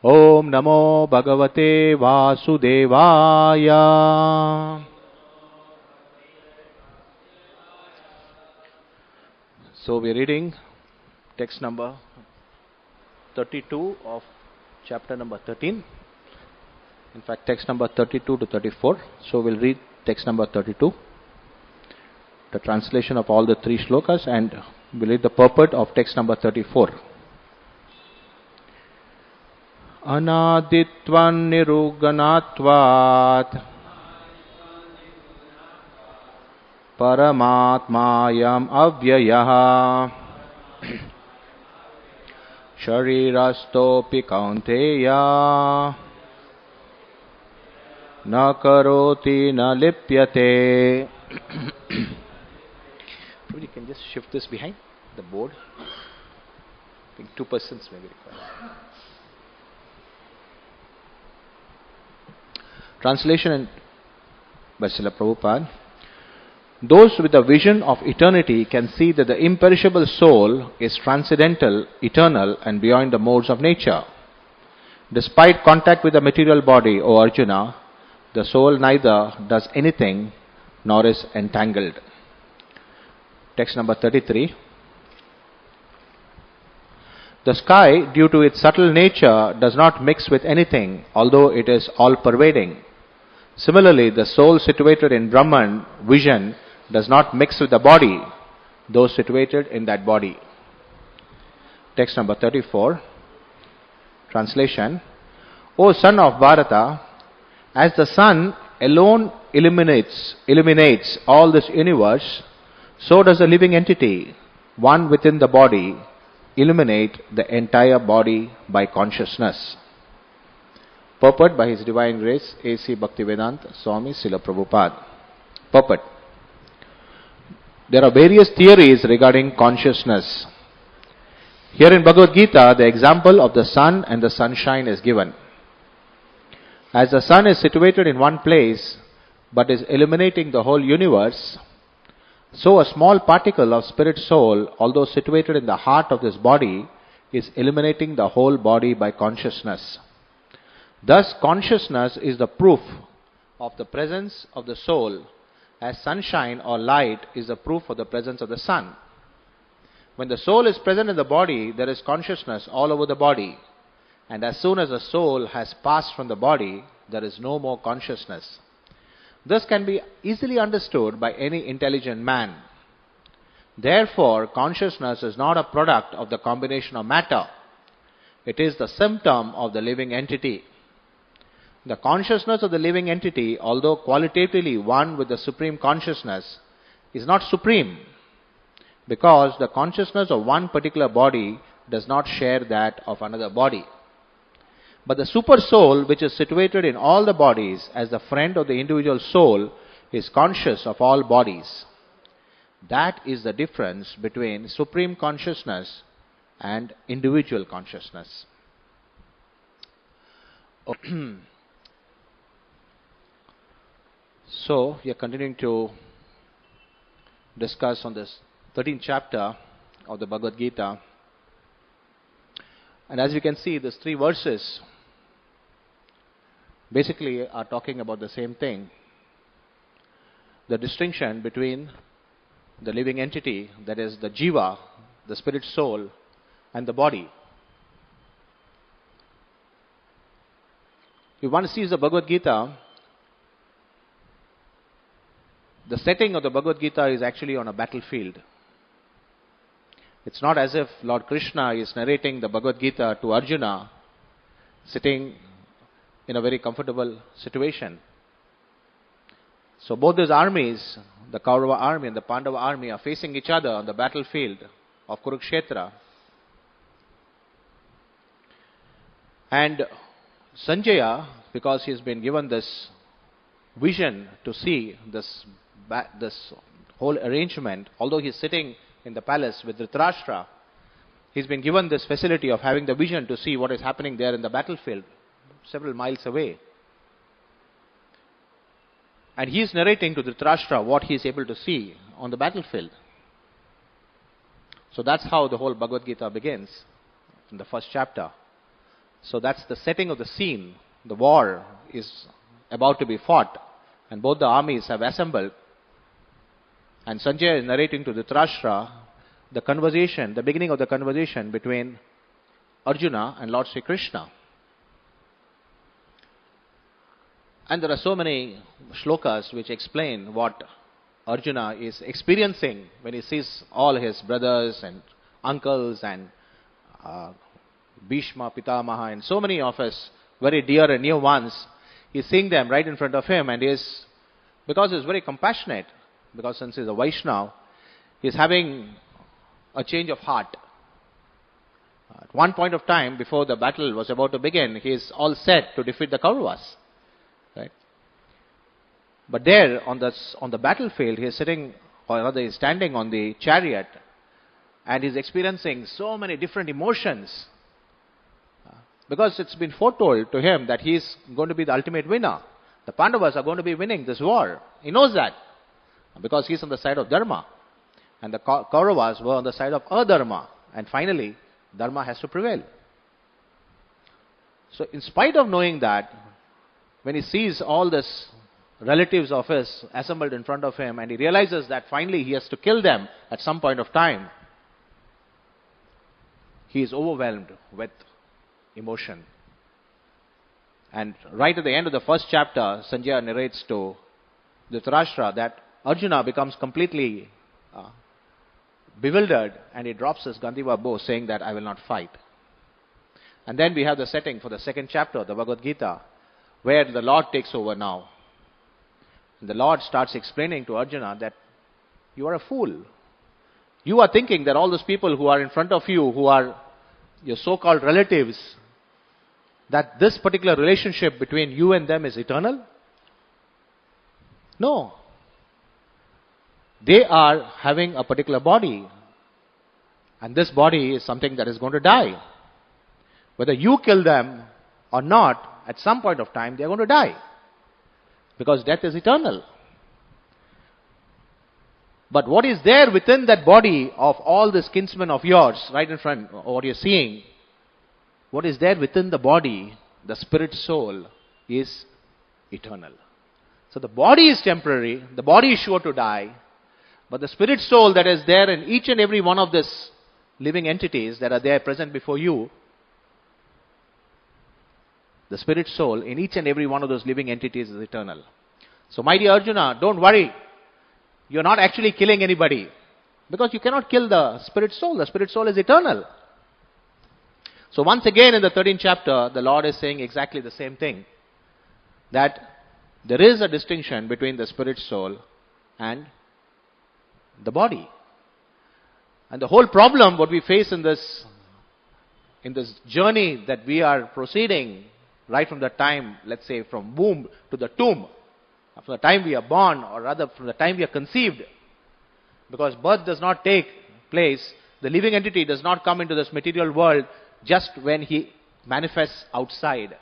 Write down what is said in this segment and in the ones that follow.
Om Namo Bhagavate Vasudevaya. So we are reading text number 32 of chapter number 13. In fact, text number 32 to 34. So we'll read text number 32, the translation of all the three shlokas, and we'll read the purport of text number 34. Anāditvān nirguṇatvāt paramātmāyam avyayaḥ śarīra-stho kaunteya na karoti na lipyate. You can just shift this behind the board. I think 2 persons may be required. Translation by Srila Prabhupada. Those with a vision of eternity can see that the imperishable soul is transcendental, eternal, and beyond the modes of nature. Despite contact with the material body, O Arjuna, the soul neither does anything nor is entangled. Text number 33. The sky, due to its subtle nature, does not mix with anything, although it is all-pervading. Similarly, the soul situated in Brahman vision does not mix with the body, though situated in that body. Text number 34. Translation. O son of Bharata, as the sun alone illuminates all this universe, so does a living entity, one within the body, illuminate the entire body by consciousness. Purport by His Divine Grace A.C. Bhaktivedanta Swami Srila Prabhupada. Purport. There are various theories regarding consciousness. Here in Bhagavad Gita, the example of the sun and the sunshine is given. As the sun is situated in one place but is illuminating the whole universe, so a small particle of spirit soul, although situated in the heart of this body, is illuminating the whole body by consciousness. Thus, consciousness is the proof of the presence of the soul, as sunshine or light is the proof of the presence of the sun. When the soul is present in the body, there is consciousness all over the body. And as soon as the soul has passed from the body, there is no more consciousness. This can be easily understood by any intelligent man. Therefore, consciousness is not a product of the combination of matter. It is the symptom of the living entity. The consciousness of the living entity, although qualitatively one with the supreme consciousness, is not supreme, because the consciousness of one particular body does not share that of another body. But the super soul, which is situated in all the bodies as the friend of the individual soul, is conscious of all bodies. That is the difference between supreme consciousness and individual consciousness. So, we are continuing to discuss on this 13th chapter of the Bhagavad Gita. And as you can see, these 3 verses basically are talking about the same thing. The distinction between the living entity, that is the jiva, the spirit soul, and the body. If one sees the Bhagavad Gita, the setting of the Bhagavad Gita is actually on a battlefield. It's not as if Lord Krishna is narrating the Bhagavad Gita to Arjuna, sitting in a very comfortable situation. So both these armies, the Kaurava army and the Pandava army, are facing each other on the battlefield of Kurukshetra. And Sanjaya, because he has been given this vision to see this whole arrangement, although he is sitting in the palace with Dhritarashtra, he's been given this facility of having the vision to see what is happening there in the battlefield, several miles away. And he is narrating to Dhritarashtra what he is able to see on the battlefield. So that's how the whole Bhagavad Gita begins, in the first chapter. So that's the setting of the scene. The war is about to be fought, and both the armies have assembled. And Sanjay is narrating to Dhritarashtra the conversation, the beginning of the conversation between Arjuna and Lord Sri Krishna. And there are so many shlokas which explain what Arjuna is experiencing when he sees all his brothers and uncles and Bhishma, Pitamaha, and so many of his very dear and near ones. He's seeing them right in front of him, and because he's very compassionate, because since he's a Vaishnava, he's having a change of heart. At one point of time, before the battle was about to begin, he is all set to defeat the Kauravas. Right? But there, on the battlefield, he is sitting, or rather, he is standing on the chariot, and he is experiencing so many different emotions. Because it's been foretold to him that he is going to be the ultimate winner. The Pandavas are going to be winning this war. He knows that. Because he is on the side of Dharma. And the Kauravas were on the side of Adharma. And finally, Dharma has to prevail. So in spite of knowing that, when he sees all these relatives of his assembled in front of him, and he realizes that finally he has to kill them at some point of time, he is overwhelmed with emotion. And right at the end of the first chapter, Sanjaya narrates to Dhritarashtra that Arjuna becomes completely bewildered, and he drops his Gandiva bow, saying that I will not fight. And then we have the setting for the second chapter, the Bhagavad-gītā, where the Lord takes over now. And the Lord starts explaining to Arjuna that you are a fool. You are thinking that all those people who are in front of you, who are your so-called relatives, that this particular relationship between you and them is eternal? No. They are having a particular body, and this body is something that is going to die. Whether you kill them or not, at some point of time they are going to die, because death is eternal. But what is there within that body of all these kinsmen of yours, right in front of what you're seeing, what is there within the body, the spirit soul, is eternal. So the body is temporary, the body is sure to die, but the spirit soul that is there in each and every one of these living entities that are there present before you, the spirit soul in each and every one of those living entities is eternal. So my dear Arjuna, don't worry. You're not actually killing anybody, because you cannot kill the spirit soul. The spirit soul is eternal. So once again in the 13th chapter, the Lord is saying exactly the same thing. That there is a distinction between the spirit soul and the body. And the whole problem what we face in this journey that we are proceeding right from the time, let's say from womb to the tomb, from the time we are born, or rather from the time we are conceived, because birth does not take place, the living entity does not come into this material world just when he manifests outside.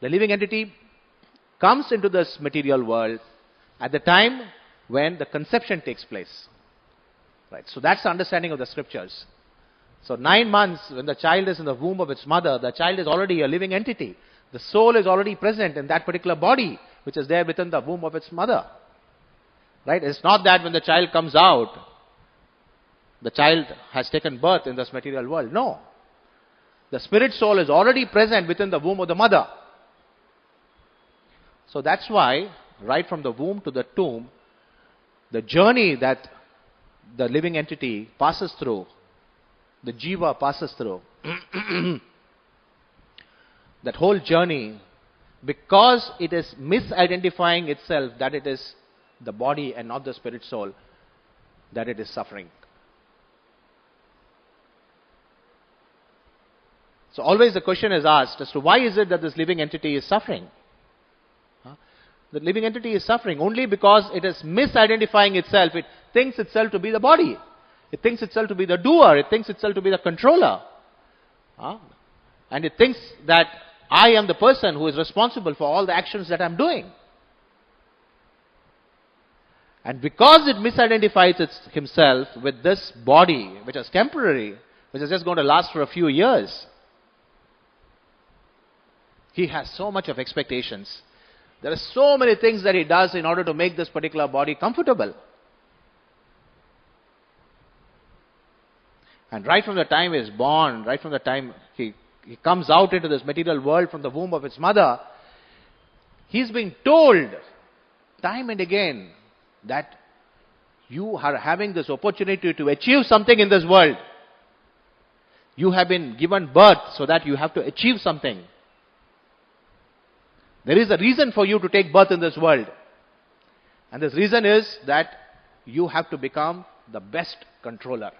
The living entity comes into this material world at the time when the conception takes place. Right? So that's the understanding of the scriptures. So 9 months when the child is in the womb of its mother, the child is already a living entity. The soul is already present in that particular body which is there within the womb of its mother. Right? It's not that when the child comes out, the child has taken birth in this material world. No. The spirit soul is already present within the womb of the mother. So that's why, right from the womb to the tomb, the journey that the living entity passes through, the jiva passes through, that whole journey, because it is misidentifying itself that it is the body and not the spirit soul, that it is suffering. So always the question is asked as to why is it that this living entity is suffering? The living entity is suffering only because it is misidentifying itself. It thinks itself to be the body. It thinks itself to be the doer. It thinks itself to be the controller. And it thinks that I am the person who is responsible for all the actions that I am doing. And because it misidentifies himself with this body, which is temporary, which is just going to last for a few years, He has so much of expectations. There are so many things that he does in order to make this particular body comfortable. And right from the time he is born, right from the time he comes out into this material world from the womb of his mother, he's being told time and again that you are having this opportunity to achieve something in this world. You have been given birth so that you have to achieve something. There is a reason for you to take birth in this world. And this reason is that you have to become the best controller.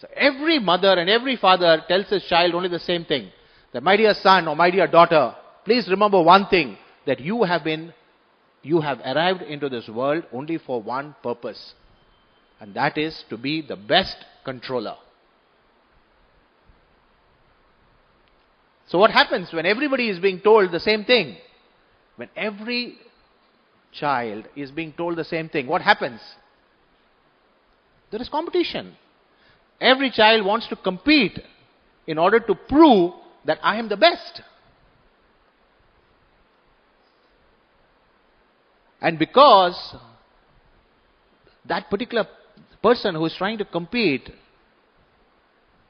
So every mother and every father tells his child only the same thing. That my dear son or my dear daughter, please remember one thing, that you have arrived into this world only for one purpose. And that is to be the best controller. So what happens when everybody is being told the same thing? When every child is being told the same thing, what happens? There is competition. Every child wants to compete in order to prove that I am the best. And because that particular person who is trying to compete,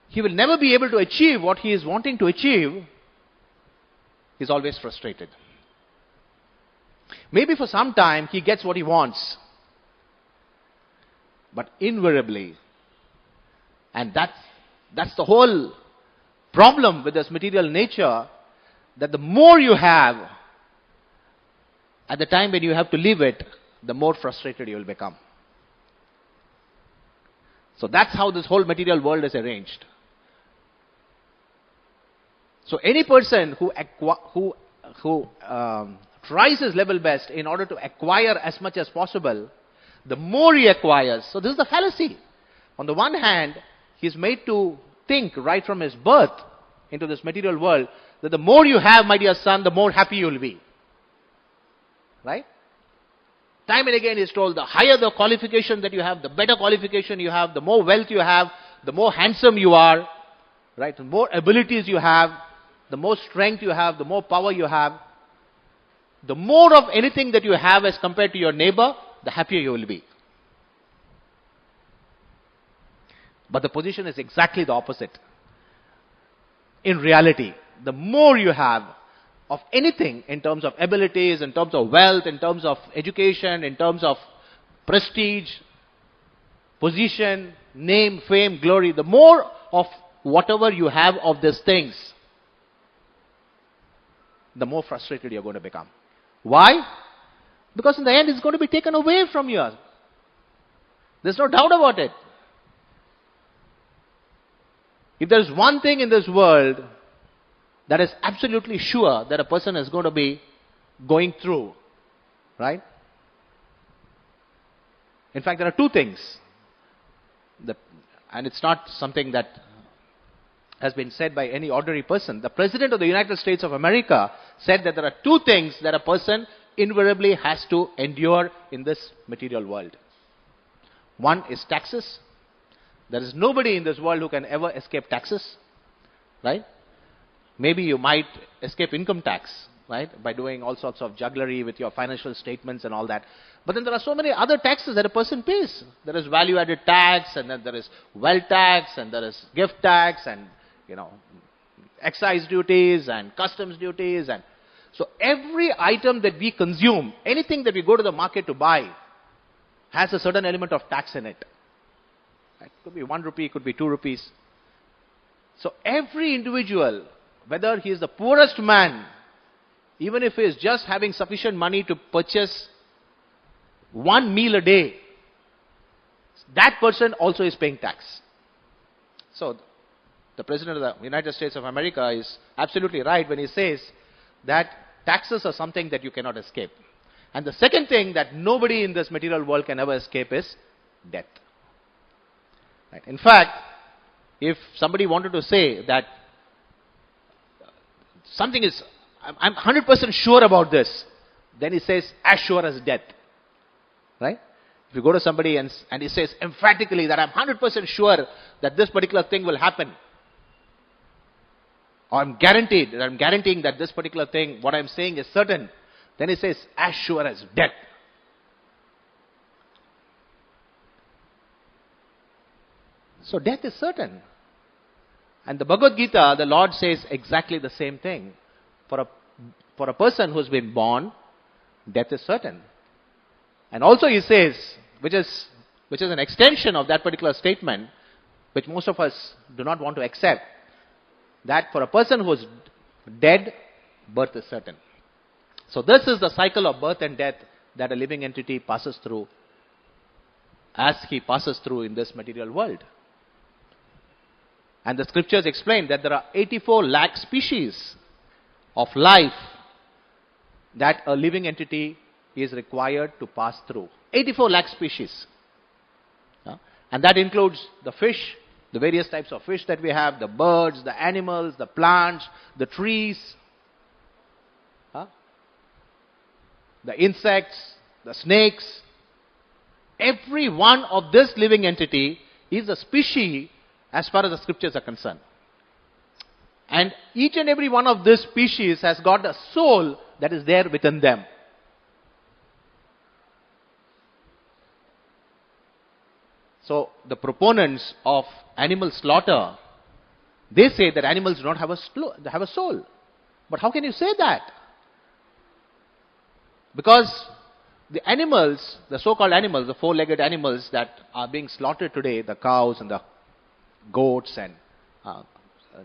he will never be able to achieve what he is wanting to achieve, he is always frustrated. Maybe for some time he gets what he wants, but invariably, and that's the whole problem with this material nature, that the more you have, at the time when you have to leave it, the more frustrated you will become. So that's how this whole material world is arranged. So any person who tries his level best in order to acquire as much as possible, the more he acquires. So this is the fallacy. On the one hand, he is made to think right from his birth into this material world that the more you have, my dear son, the more happy you will be. Right? Time and again he is told, the higher the qualification that you have, the better qualification you have, the more wealth you have, the more handsome you are, right? The more abilities you have, the more strength you have, the more power you have, the more of anything that you have as compared to your neighbor, the happier you will be. But the position is exactly the opposite. In reality, the more you have of anything in terms of abilities, in terms of wealth, in terms of education, in terms of prestige, position, name, fame, glory, the more of whatever you have of these things, the more frustrated you're going to become. Why? Because in the end it's going to be taken away from you. There's no doubt about it. If there's one thing in this world that is absolutely sure that a person is going to be going through, right? In fact, there are two things, and it's not something that has been said by any ordinary person. The President of the United States of America said that there are two things that a person invariably has to endure in this material world. One is taxes. There is nobody in this world who can ever escape taxes, right? Maybe you might escape income tax, right, by doing all sorts of jugglery with your financial statements and all that. But then there are so many other taxes that a person pays. There is value-added tax, and then there is wealth tax, and there is gift tax, and excise duties, and customs duties, and so every item that we consume, anything that we go to the market to buy, has a certain element of tax in it. It could be 1 rupee, it could be 2 rupees. So every individual, whether he is the poorest man, even if he is just having sufficient money to purchase one meal a day, that person also is paying tax. So the President of the United States of America is absolutely right when he says that taxes are something that you cannot escape. And the second thing that nobody in this material world can ever escape is death. Right? In fact, if somebody wanted to say that something is, I'm 100% sure about this, then he says, as sure as death. Right? If you go to somebody and he says emphatically that I'm 100% sure that this particular thing will happen, or I'm guaranteeing that this particular thing, what I'm saying is certain, then he says, as sure as death. So death is certain. And the Bhagavad Gita, the Lord says exactly the same thing. For a person who's been born, death is certain. And also he says, which is an extension of that particular statement, which most of us do not want to accept, that for a person who is dead, birth is certain. So this is the cycle of birth and death that a living entity passes through as he passes through in this material world. And the scriptures explain that there are 84 lakh species of life that a living entity is required to pass through. 84 lakh species. And that includes the fish, the various types of fish that we have, the birds, the animals, the plants, the trees, the insects, the snakes. Every one of this living entity is a species as far as the scriptures are concerned. And each and every one of this species has got a soul that is there within them. So the proponents of animal slaughter, they say that animals do not have a soul. But how can you say that? Because the animals, the so-called animals, the four-legged animals that are being slaughtered today, the cows and the goats and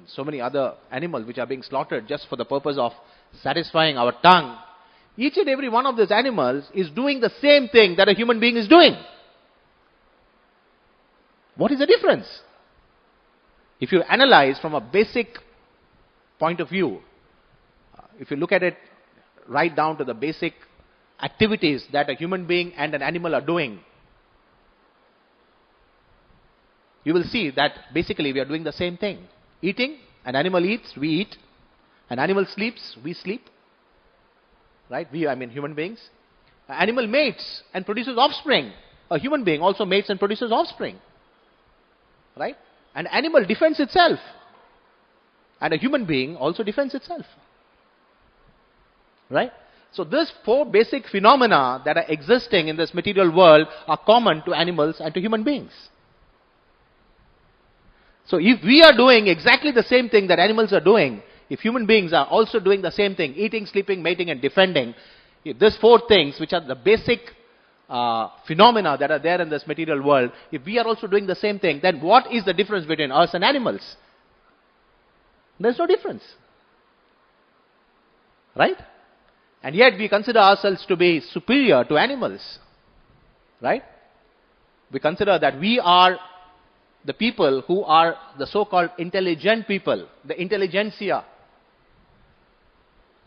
so many other animals which are being slaughtered just for the purpose of satisfying our tongue, each and every one of these animals is doing the same thing that a human being is doing. What is the difference? If you analyze from a basic point of view, if you look at it right down to the basic activities that a human being and an animal are doing, you will see that basically we are doing the same thing. Eating, an animal eats, we eat. An animal sleeps, we sleep. Right? We, I mean human beings. An animal mates and produces offspring. A human being also mates and produces offspring. Right? An animal defends itself. And a human being also defends itself. Right? So these four basic phenomena that are existing in this material world are common to animals and to human beings. So if we are doing exactly the same thing that animals are doing, if human beings are also doing the same thing, eating, sleeping, mating and defending, if these four things which are the basic phenomena that are there in this material world, if we are also doing the same thing, then what is the difference between us and animals? There's no difference. Right? And yet we consider ourselves to be superior to animals. Right? We consider that we are the people who are the so-called intelligent people, the intelligentsia,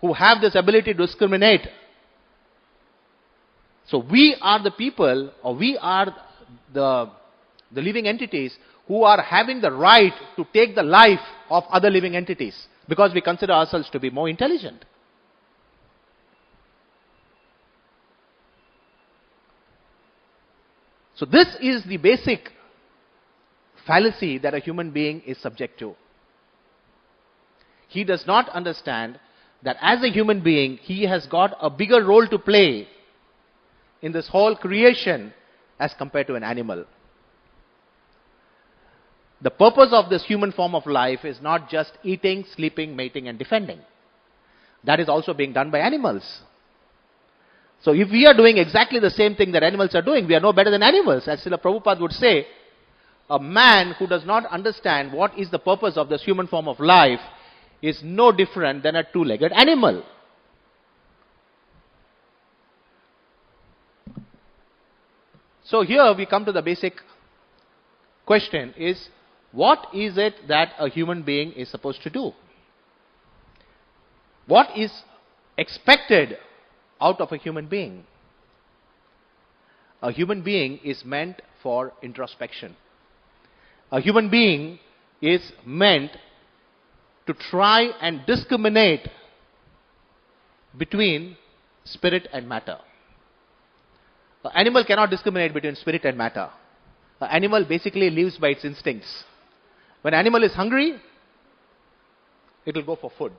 who have this ability to discriminate. So we are the people, or we are the living entities who are having the right to take the life of other living entities, because we consider ourselves to be more intelligent. So this is the basic fallacy that a human being is subject to. He does not understand that as a human being, he has got a bigger role to play in this whole creation as compared to an animal. The purpose of this human form of life is not just eating, sleeping, mating and defending. That is also being done by animals. So if we are doing exactly the same thing that animals are doing, we are no better than animals. As Srila Prabhupada would say, a man who does not understand what is the purpose of this human form of life is no different than a two-legged animal. So here we come to the basic question is, what is it that a human being is supposed to do? What is expected out of a human being? A human being is meant for introspection. A human being is meant to try and discriminate between spirit and matter. An animal cannot discriminate between spirit and matter. An animal basically lives by its instincts. When an animal is hungry, it will go for food.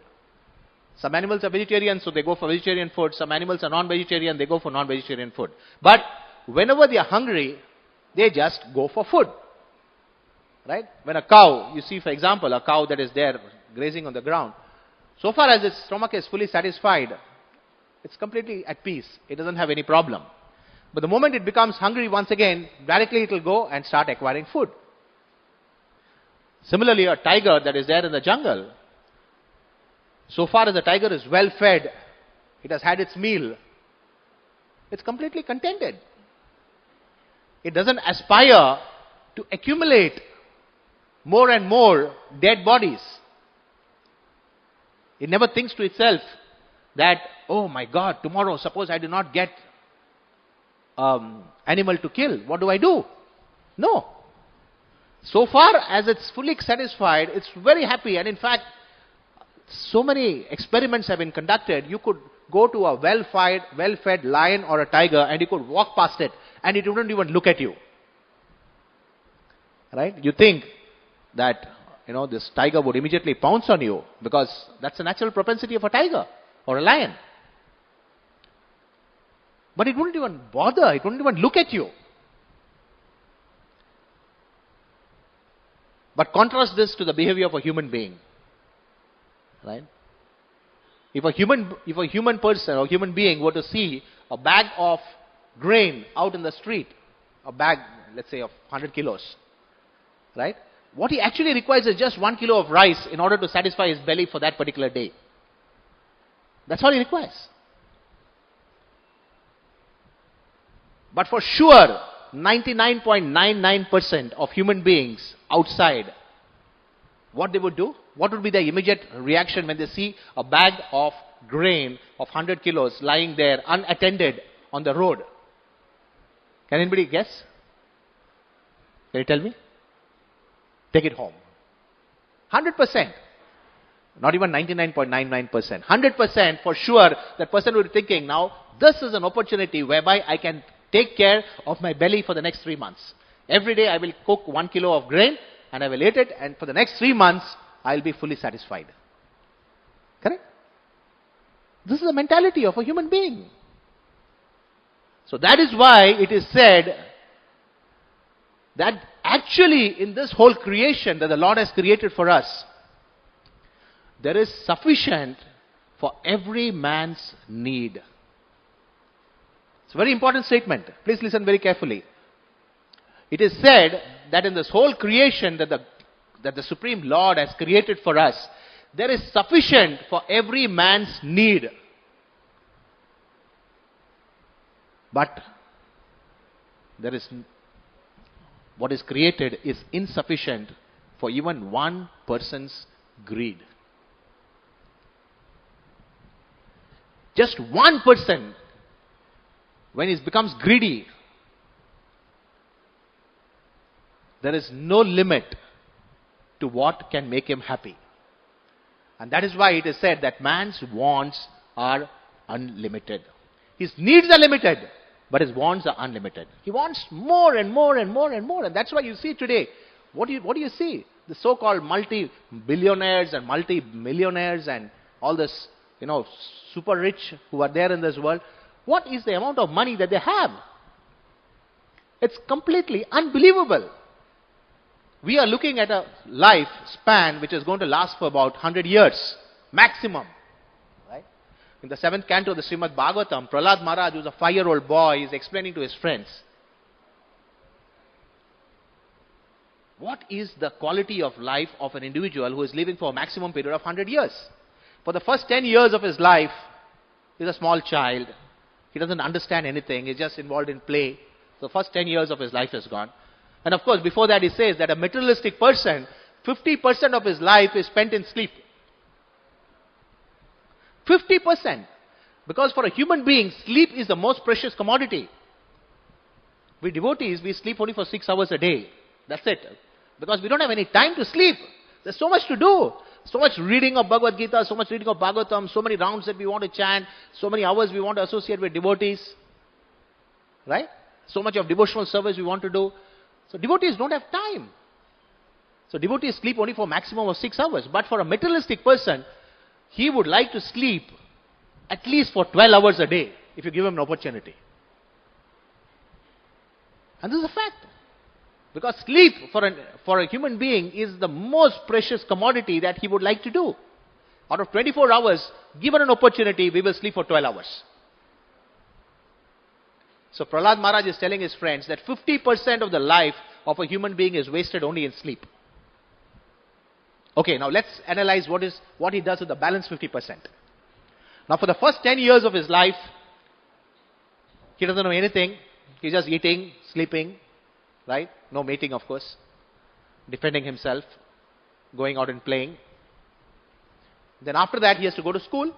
Some animals are vegetarian, so they go for vegetarian food. Some animals are non-vegetarian, they go for non-vegetarian food. But whenever they are hungry, they just go for food. Right? When a cow, you see for example, a cow that is there grazing on the ground, so far as its stomach is fully satisfied, it's completely at peace. It doesn't have any problem. But the moment it becomes hungry once again, directly it will go and start acquiring food. Similarly, a tiger that is there in the jungle, so far as the tiger is well fed, it has had its meal, it's completely contented. It doesn't aspire to accumulate more and more dead bodies. It never thinks to itself that, oh my God, tomorrow suppose I do not get animal to kill, what do I do? No. So far as it's fully satisfied, it's very happy. And in fact, so many experiments have been conducted. You could go to a well-fed lion or a tiger and you could walk past it and it wouldn't even look at you. Right? You think that, this tiger would immediately pounce on you because that's the natural propensity of a tiger or a lion. But it wouldn't even bother. It wouldn't even look at you. But contrast this to the behavior of a human being. Right? If a human person or human being were to see a bag of grain out in the street, a bag, let's say, of 100 kilos, right? What he actually requires is just 1 kilo of rice in order to satisfy his belly for that particular day. That's all he requires. But for sure, 99.99% of human beings outside, what they would do? What would be their immediate reaction when they see a bag of grain of 100 kilos lying there unattended on the road? Can anybody guess? Can you tell me? Take it home. 100%. Not even 99.99%. 100% for sure that person will be thinking, now this is an opportunity whereby I can take care of my belly for the next 3 months. Every day I will cook 1 kilo of grain and I will eat it, and for the next 3 months I will be fully satisfied. Correct? This is the mentality of a human being. So that is why it is said that actually in this whole creation that the Lord has created for us, there is sufficient for every man's need. It's a very important statement. Please listen very carefully. It is said that in this whole creation that the Supreme Lord has created for us, there is sufficient for every man's need. But there is what is created is insufficient for even one person's greed. Just one person, when he becomes greedy, there is no limit to what can make him happy. And that is why it is said that man's wants are unlimited. His needs are limited, but his wants are unlimited. He wants more and more and more and more. And that's why you see today, what do you see? The so-called multi-billionaires and multi-millionaires and all this, super rich who are there in this world. What is the amount of money that they have? It's completely unbelievable. We are looking at a life span which is going to last for about 100 years, maximum. Right? In the 7th canto of the Srimad Bhagavatam, Prahlad Maharaj, who is a 5-year-old boy, is explaining to his friends, what is the quality of life of an individual who is living for a maximum period of 100 years? For the first 10 years of his life, he is a small child. He doesn't understand anything. He's just involved in play. The first 10 years of his life is gone. And of course, before that he says that a materialistic person, 50% of his life is spent in sleep. 50%. Because for a human being, sleep is the most precious commodity. We devotees, we sleep only for 6 hours a day. That's it. Because we don't have any time to sleep. There's so much to do. So much reading of Bhagavad Gita, so much reading of Bhagavatam, so many rounds that we want to chant, so many hours we want to associate with devotees. Right? So much of devotional service we want to do. So devotees don't have time. So devotees sleep only for maximum of 6 hours. But for a materialistic person, he would like to sleep at least for 12 hours a day, if you give him an opportunity. And this is a fact. Because sleep for a human being is the most precious commodity that he would like to do. Out of 24 hours, given an opportunity, we will sleep for 12 hours. So Prahlad Maharaj is telling his friends that 50% of the life of a human being is wasted only in sleep. Okay, now let's analyze what he does with the balance 50%. Now for the first 10 years of his life, he doesn't know anything. He's just eating, sleeping, right? No mating, of course. Defending himself, going out and playing. Then after that, he has to go to school.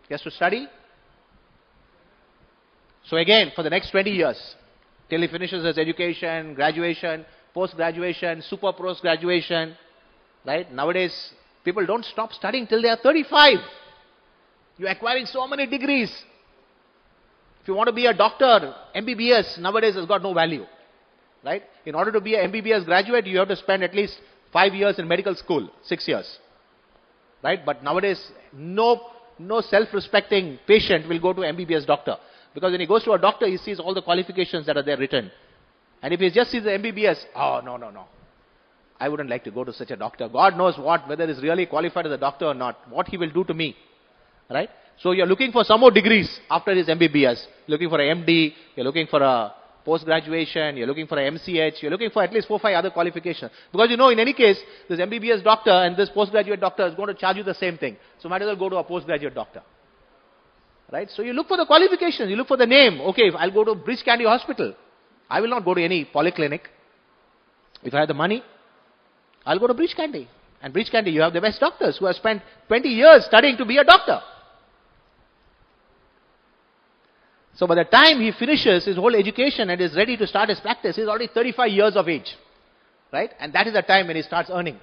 He has to study. So again, for the next 20 years, till he finishes his education, graduation, post-graduation, super post-graduation, right? Nowadays, people don't stop studying till they are 35. You're acquiring so many degrees. If you want to be a doctor, MBBS nowadays has got no value, right? In order to be an MBBS graduate, you have to spend at least 5 years in medical school, 6 years, right? But nowadays, no self-respecting patient will go to MBBS doctor. Because when he goes to a doctor, he sees all the qualifications that are there written. And if he just sees the MBBS, oh, no. I wouldn't like to go to such a doctor. God knows whether he's really qualified as a doctor or not, what he will do to me, right? So you're looking for some more degrees after his MBBS. You're looking for a MD, you're looking for a post-graduation, you're looking for a MCH, you're looking for at least 4 or 5 other qualifications. Because you know, in any case, this MBBS doctor and this postgraduate doctor is going to charge you the same thing. So might as well go to a postgraduate doctor. Right? So you look for the qualifications, you look for the name. Okay, if I'll go to Bridge Candy Hospital. I will not go to any polyclinic. If I have the money, I'll go to Bridge Candy. And Bridge Candy, you have the best doctors who have spent 20 years studying to be a doctor. So by the time he finishes his whole education and is ready to start his practice, he's already 35 years of age. Right? And that is the time when he starts earning.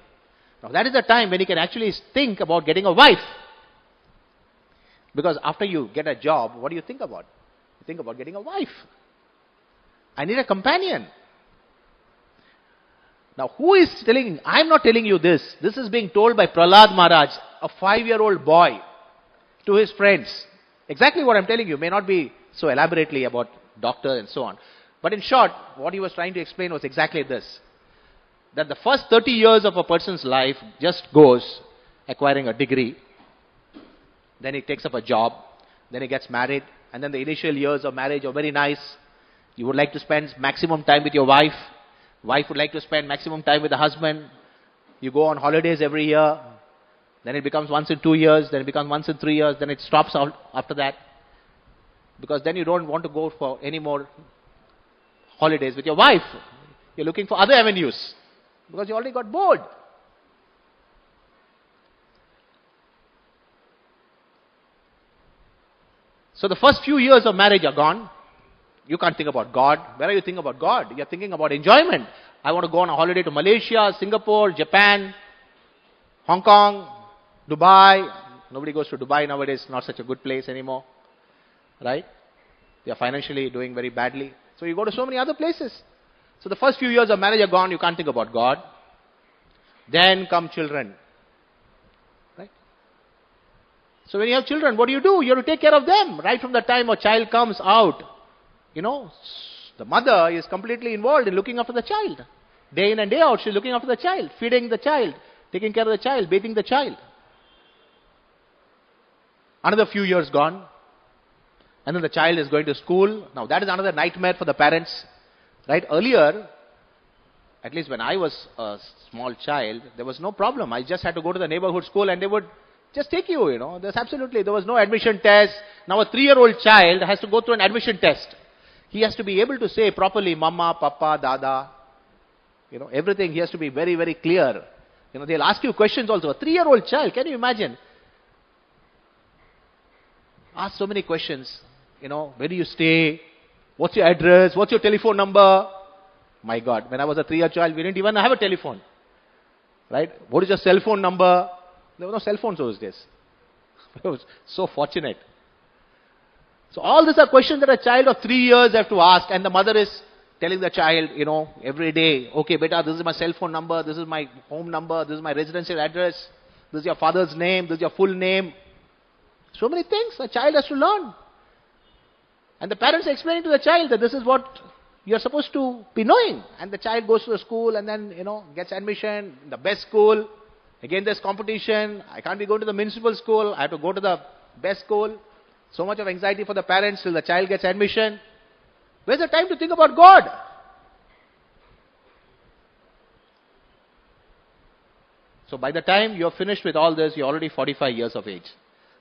Now that is the time when he can actually think about getting a wife. Because after you get a job, what do you think about? You think about getting a wife. I need a companion. Now who is telling, I'm not telling you this. This is being told by Prahlad Maharaj, a 5-year-old boy, to his friends. Exactly what I'm telling you may not be so elaborately about doctor and so on. But in short, what he was trying to explain was exactly this. That the first 30 years of a person's life just goes acquiring a degree. Then he takes up a job, then he gets married, and then the initial years of marriage are very nice. You would like to spend maximum time with your wife. Wife would like to spend maximum time with the husband. You go on holidays every year. Then it becomes once in 2 years, then it becomes once in 3 years, then it stops out after that. Because then you don't want to go for any more holidays with your wife. You're looking for other avenues. Because you already got bored. So the first few years of marriage are gone. You can't think about God. Where are you thinking about God? You're thinking about enjoyment. I want to go on a holiday to Malaysia, Singapore, Japan, Hong Kong, Dubai. Nobody goes to Dubai nowadays. It's not such a good place anymore. Right? They are financially doing very badly. So you go to so many other places. So the first few years of marriage are gone. You can't think about God. Then come children. So when you have children, what do? You have to take care of them. Right from the time a child comes out, the mother is completely involved in looking after the child. Day in and day out, she's looking after the child, feeding the child, taking care of the child, bathing the child. Another few years gone. And then the child is going to school. Now that is another nightmare for the parents. Right? Earlier, at least when I was a small child, there was no problem. I just had to go to the neighborhood school and they would just take you, there was no admission test. Now a 3-year-old child has to go through an admission test. He has to be able to say properly, Mama, Papa, Dada. Everything he has to be very, very clear. They'll ask you questions also. A 3-year-old child, can you imagine? Ask so many questions. Where do you stay? What's your address? What's your telephone number? My God, when I was a 3-year child, we didn't even have a telephone. Right? What is your cell phone number? There were no cell phones those days. I was so fortunate. So all these are questions that a child of 3 years have to ask, and the mother is telling the child, every day, okay, beta, this is my cell phone number, this is my home number, this is my residential address, this is your father's name, this is your full name. So many things a child has to learn. And the parents are explaining to the child that this is what you're supposed to be knowing. And the child goes to the school and then, gets admission in the best school. Again, there's competition. I can't be going to the municipal school. I have to go to the best school. So much of anxiety for the parents till the child gets admission. Where's the time to think about God? So by the time you're finished with all this, you're already 45 years of age.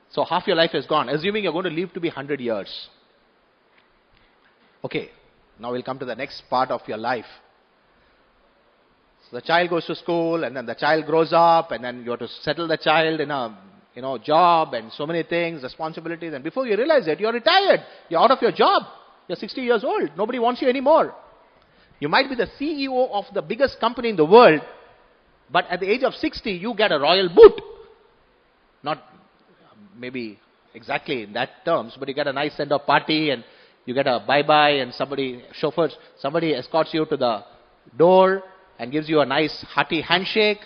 So half your life is gone, assuming you're going to live to be 100 years. Okay, now we'll come to the next part of your life. So the child goes to school, and then the child grows up, and then you have to settle the child in a job and so many things, responsibilities, and before you realize it, you're retired. You're out of your job. You're 60 years old. Nobody wants you anymore. You might be the CEO of the biggest company in the world, but at the age of 60, you get a royal boot. Not maybe exactly in that terms, but you get a nice send-off party, and you get a bye-bye, and somebody escorts you to the door and gives you a nice hearty handshake,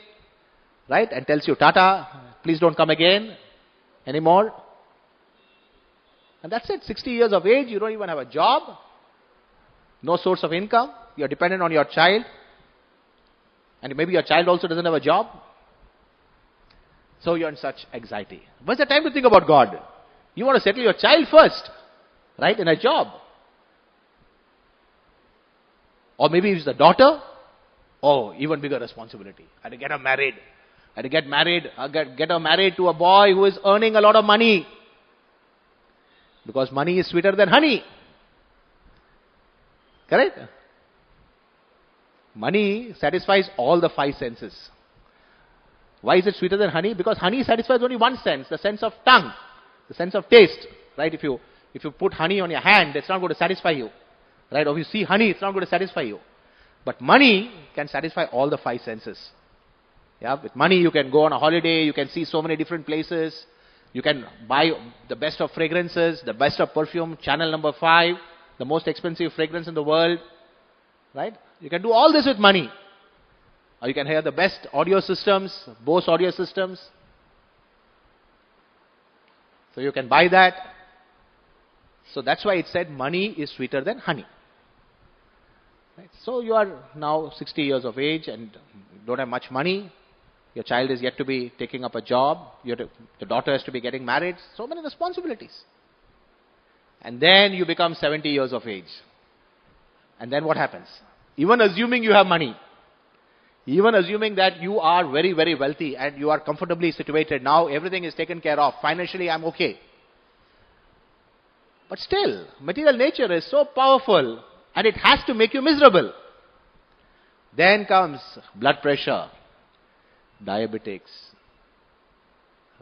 right? And tells you, Tata, please don't come again anymore. And that's it, 60 years of age, you don't even have a job, no source of income, you're dependent on your child, and maybe your child also doesn't have a job. So you're in such anxiety. When's the time to think about God? You want to settle your child first, right, in a job. Or maybe it's the daughter. Oh, even bigger responsibility. I had to get her married. I had to get her married to a boy who is earning a lot of money. Because money is sweeter than honey. Correct? Money satisfies all the five senses. Why is it sweeter than honey? Because honey satisfies only one sense, the sense of tongue, the sense of taste. Right? If you put honey on your hand, it's not going to satisfy you. Right? Or if you see honey, it's not going to satisfy you. But money can satisfy all the five senses. Yeah, with money you can go on a holiday, you can see so many different places, you can buy the best of fragrances, the best of perfume, channel number 5, the most expensive fragrance in the world. Right? You can do all this with money. Or you can hear the best audio systems, Bose audio systems. So you can buy that. So that's why it said money is sweeter than honey. Right? So you are now 60 years of age and don't have much money. Your child is yet to be taking up a job. The daughter has to be getting married. So many responsibilities. And then you become 70 years of age. And then what happens? Even assuming you have money, even assuming that you are very, very wealthy and you are comfortably situated, now everything is taken care of, financially I'm okay. But still, material nature is so powerful and it has to make you miserable. Then comes blood pressure, diabetics,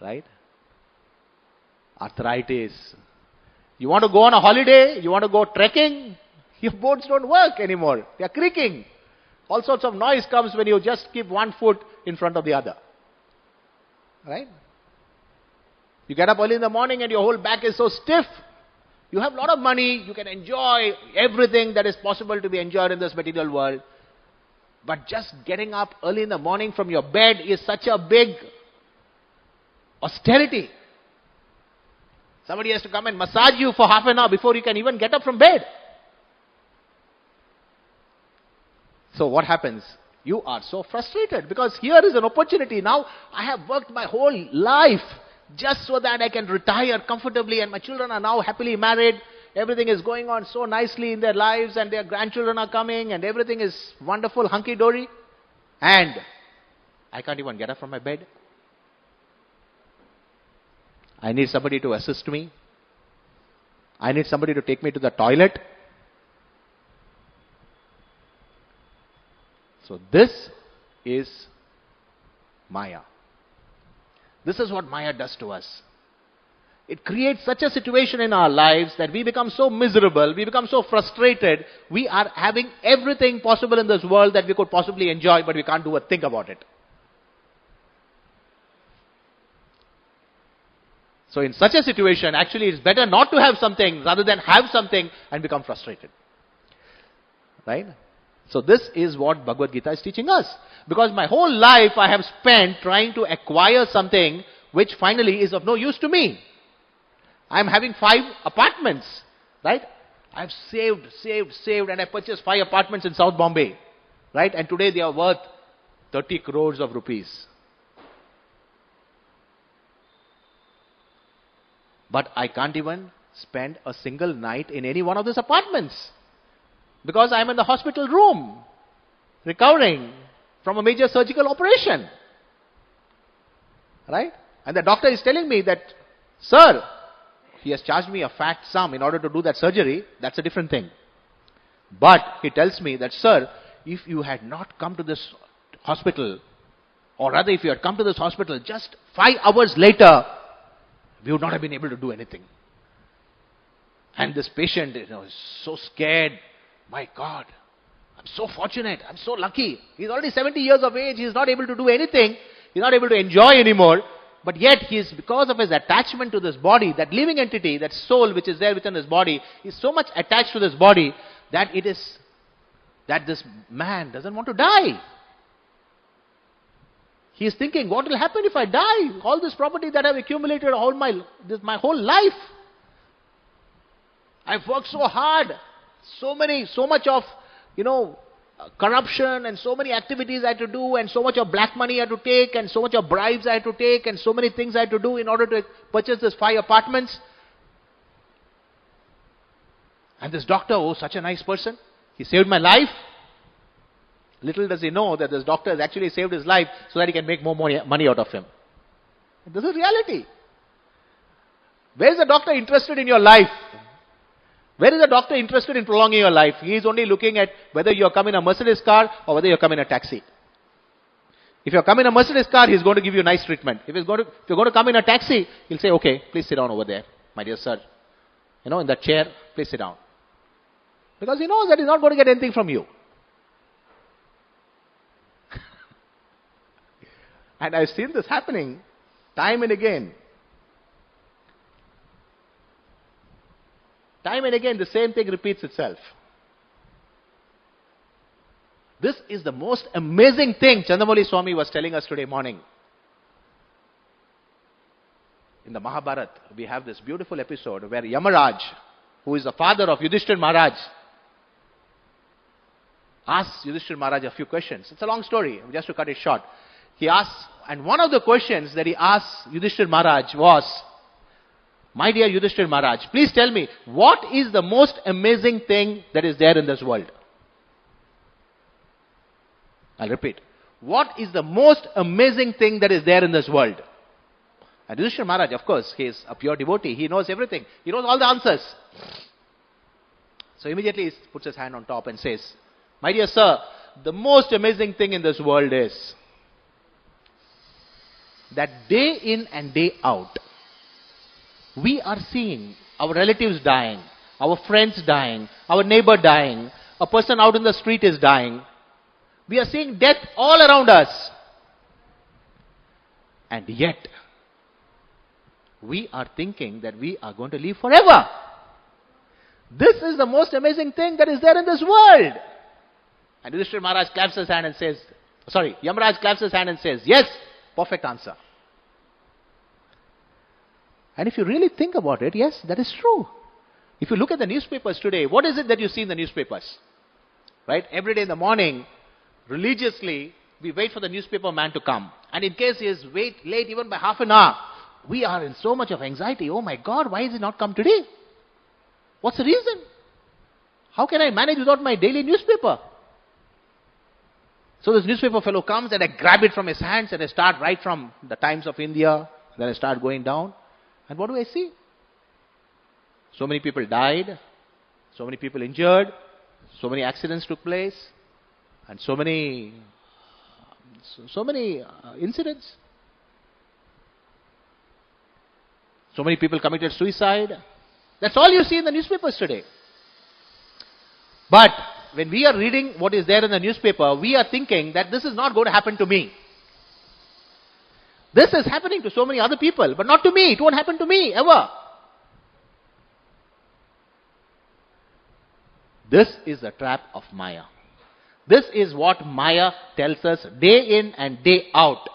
right? Arthritis. You want to go on a holiday, you want to go trekking, your boats don't work anymore. They are creaking. All sorts of noise comes when you just keep one foot in front of the other. Right? You get up early in the morning and your whole back is so stiff. You have a lot of money, you can enjoy everything that is possible to be enjoyed in this material world. But just getting up early in the morning from your bed is such a big austerity. Somebody has to come and massage you for half an hour before you can even get up from bed. So what happens? You are so frustrated because here is an opportunity. Now I have worked my whole life just so that I can retire comfortably and my children are now happily married. Everything is going on so nicely in their lives and their grandchildren are coming and everything is wonderful, hunky-dory. And I can't even get up from my bed. I need somebody to assist me. I need somebody to take me to the toilet. So this is Maya. This is what Maya does to us. It creates such a situation in our lives that we become so miserable, we become so frustrated, we are having everything possible in this world that we could possibly enjoy, but we can't do a thing about it. So in such a situation, actually it's better not to have something rather than have something and become frustrated. Right? So this is what Bhagavad Gita is teaching us. Because my whole life I have spent trying to acquire something which finally is of no use to me. I am having 5 apartments. Right? I have saved and I purchased 5 apartments in South Bombay. Right? And today they are worth 30 crores of rupees. But I can't even spend a single night in any one of these apartments. Because I am in the hospital room, recovering from a major surgical operation. Right? And the doctor is telling me that, sir, he has charged me a fat sum in order to do that surgery. That's a different thing. But he tells me that, sir, if you had not come to this hospital, or rather if you had come to this hospital just 5 hours later, we would not have been able to do anything. And this patient is so scared. My God, I'm so fortunate. I'm so lucky. He's already 70 years of age. He's not able to do anything. He's not able to enjoy anymore. But yet, because of his attachment to this body, that living entity, that soul which is there within his body, is so much attached to this body that this man doesn't want to die. He is thinking, what will happen if I die? All this property that I've accumulated my whole life. I've worked so hard. So much of, corruption and so many activities I had to do, and so much of black money I had to take, and so much of bribes I had to take, and so many things I had to do in order to purchase these 5 apartments. And this doctor, such a nice person. He saved my life. Little does he know that this doctor has actually saved his life so that he can make more money out of him. This is reality. Where is the doctor interested in your life? Where is the doctor interested in prolonging your life? He is only looking at whether you are coming in a Mercedes car or whether you are coming in a taxi. If you are coming in a Mercedes car, he is going to give you nice treatment. If you're going to come in a taxi, he'll say, okay, please sit down over there, my dear sir. In that chair, please sit down. Because he knows that he's not going to get anything from you. And I've seen this happening time and again. Time and again, the same thing repeats itself. This is the most amazing thing Chandamoli Swami was telling us today morning. In the Mahabharata, we have this beautiful episode where Yamaraj, who is the father of Yudhishthira Maharaj, asks Yudhishthira Maharaj a few questions. It's a long story, just to cut it short. He asks, and one of the questions that he asked Yudhishthira Maharaj was, my dear Yudhishthira Maharaj, please tell me, what is the most amazing thing that is there in this world? I'll repeat. What is the most amazing thing that is there in this world? And Yudhishthira Maharaj, of course, he is a pure devotee. He knows everything. He knows all the answers. So immediately he puts his hand on top and says, my dear sir, the most amazing thing in this world is that day in and day out, we are seeing our relatives dying, our friends dying, our neighbor dying, a person out in the street is dying. We are seeing death all around us. And yet, we are thinking that we are going to live forever. This is the most amazing thing that is there in this world. And Yudhishthira Maharaj claps his hand and says, Yamaraj claps his hand and says, yes, perfect answer. And if you really think about it, yes, that is true. If you look at the newspapers today, what is it that you see in the newspapers? Right? Every day in the morning, religiously, we wait for the newspaper man to come. And in case he is late even by half an hour, we are in so much of anxiety. Oh my God, why has he not come today? What's the reason? How can I manage without my daily newspaper? So this newspaper fellow comes and I grab it from his hands and I start right from the Times of India. Then I start going down. And what do I see? So many people died, so many people injured, so many accidents took place, and so many incidents. So many people committed suicide. That's all you see in the newspapers today. But when we are reading what is there in the newspaper, we are thinking that this is not going to happen to me. This is happening to so many other people, but not to me. It won't happen to me, ever. This is the trap of Maya. This is what Maya tells us day in and day out.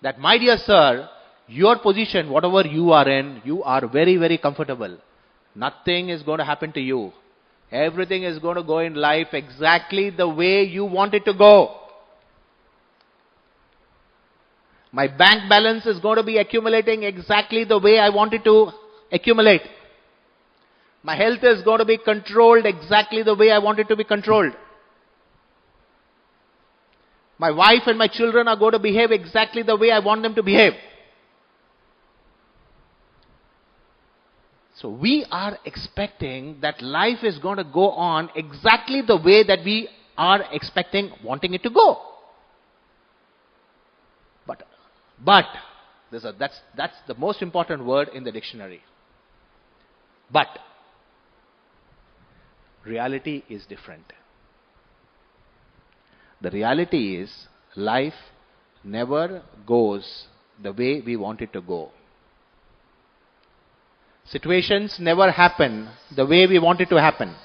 That, my dear sir, your position, whatever you are in, you are very, very comfortable. Nothing is going to happen to you. Everything is going to go in life exactly the way you want it to go. My bank balance is going to be accumulating exactly the way I want it to accumulate. My health is going to be controlled exactly the way I want it to be controlled. My wife and my children are going to behave exactly the way I want them to behave. So we are expecting that life is going to go on exactly the way that we are expecting, wanting it to go. But that's the most important word in the dictionary. But reality is different. The reality is life never goes the way we want it to go. Situations never happen the way we want it to happen.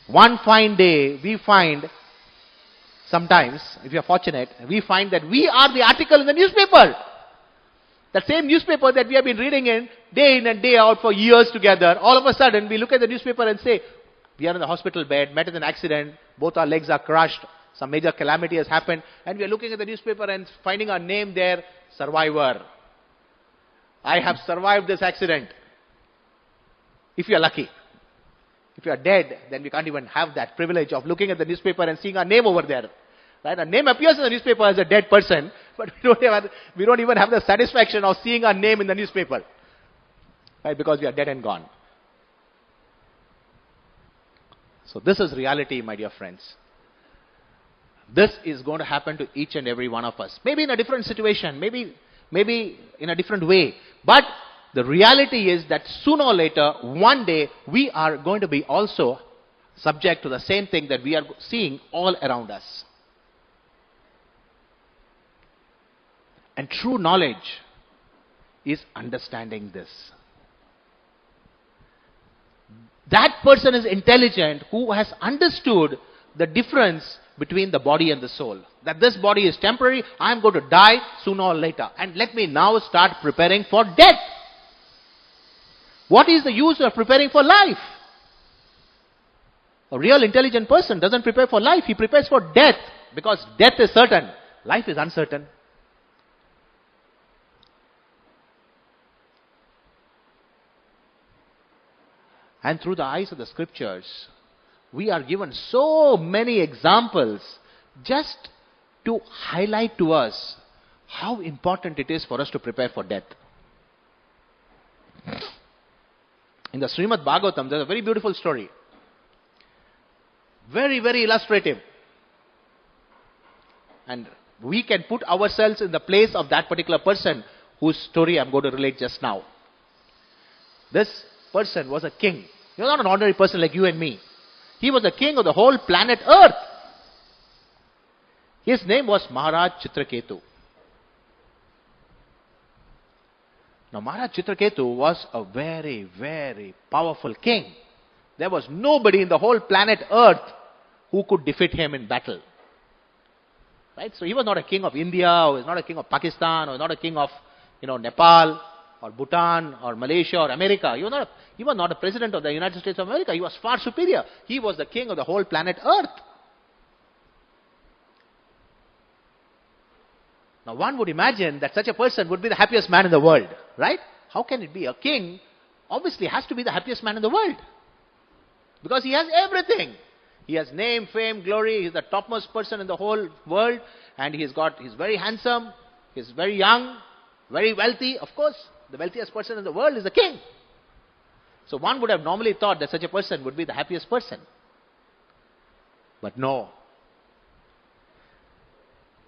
One fine day, we find, sometimes, if you are fortunate, we find that we are the article in the newspaper. That same newspaper that we have been reading in and day out for years together, all of a sudden we look at the newspaper and say, we are in the hospital bed, met in an accident, both our legs are crushed, some major calamity has happened, and we are looking at the newspaper and finding our name there, survivor. I have survived this accident. If you are lucky. If you are dead, then we can't even have that privilege of looking at the newspaper and seeing our name over there. Right? Our name appears in the newspaper as a dead person, but we don't even have the satisfaction of seeing our name in the newspaper. Right? Because we are dead and gone. So this is reality, my dear friends. This is going to happen to each and every one of us. Maybe in a different situation, maybe in a different way. But the reality is that sooner or later, one day, we are going to be also subject to the same thing that we are seeing all around us. And true knowledge is understanding this. That person is intelligent who has understood the difference between the body and the soul. That this body is temporary, I am going to die sooner or later. And let me now start preparing for death. What is the use of preparing for life? A real intelligent person doesn't prepare for life, he prepares for death. Because death is certain, life is uncertain. And through the eyes of the scriptures, we are given so many examples just to highlight to us how important it is for us to prepare for death. In the Srimad Bhagavatam, there's a very beautiful story. Very, very illustrative. And we can put ourselves in the place of that particular person whose story I'm going to relate just now. This person was a king. He was not an ordinary person like you and me. He was the king of the whole planet Earth. His name was Maharaj Chitraketu. Now Maharaj Chitraketu was a very, very powerful king. There was nobody in the whole planet Earth who could defeat him in battle. Right? So he was not a king of India, or he was not a king of Pakistan, or not a king of Nepal, or Bhutan, or Malaysia, or America. He was not a president of the United States of America. He was far superior. He was the king of the whole planet Earth. Now one would imagine that such a person would be the happiest man in the world. Right? How can it be? A king obviously has to be the happiest man in the world. Because he has everything. He has name, fame, glory. He's the topmost person in the whole world. And he's very handsome. He's very young. Very wealthy. Of course, the wealthiest person in the world is the king. So one would have normally thought that such a person would be the happiest person. But no.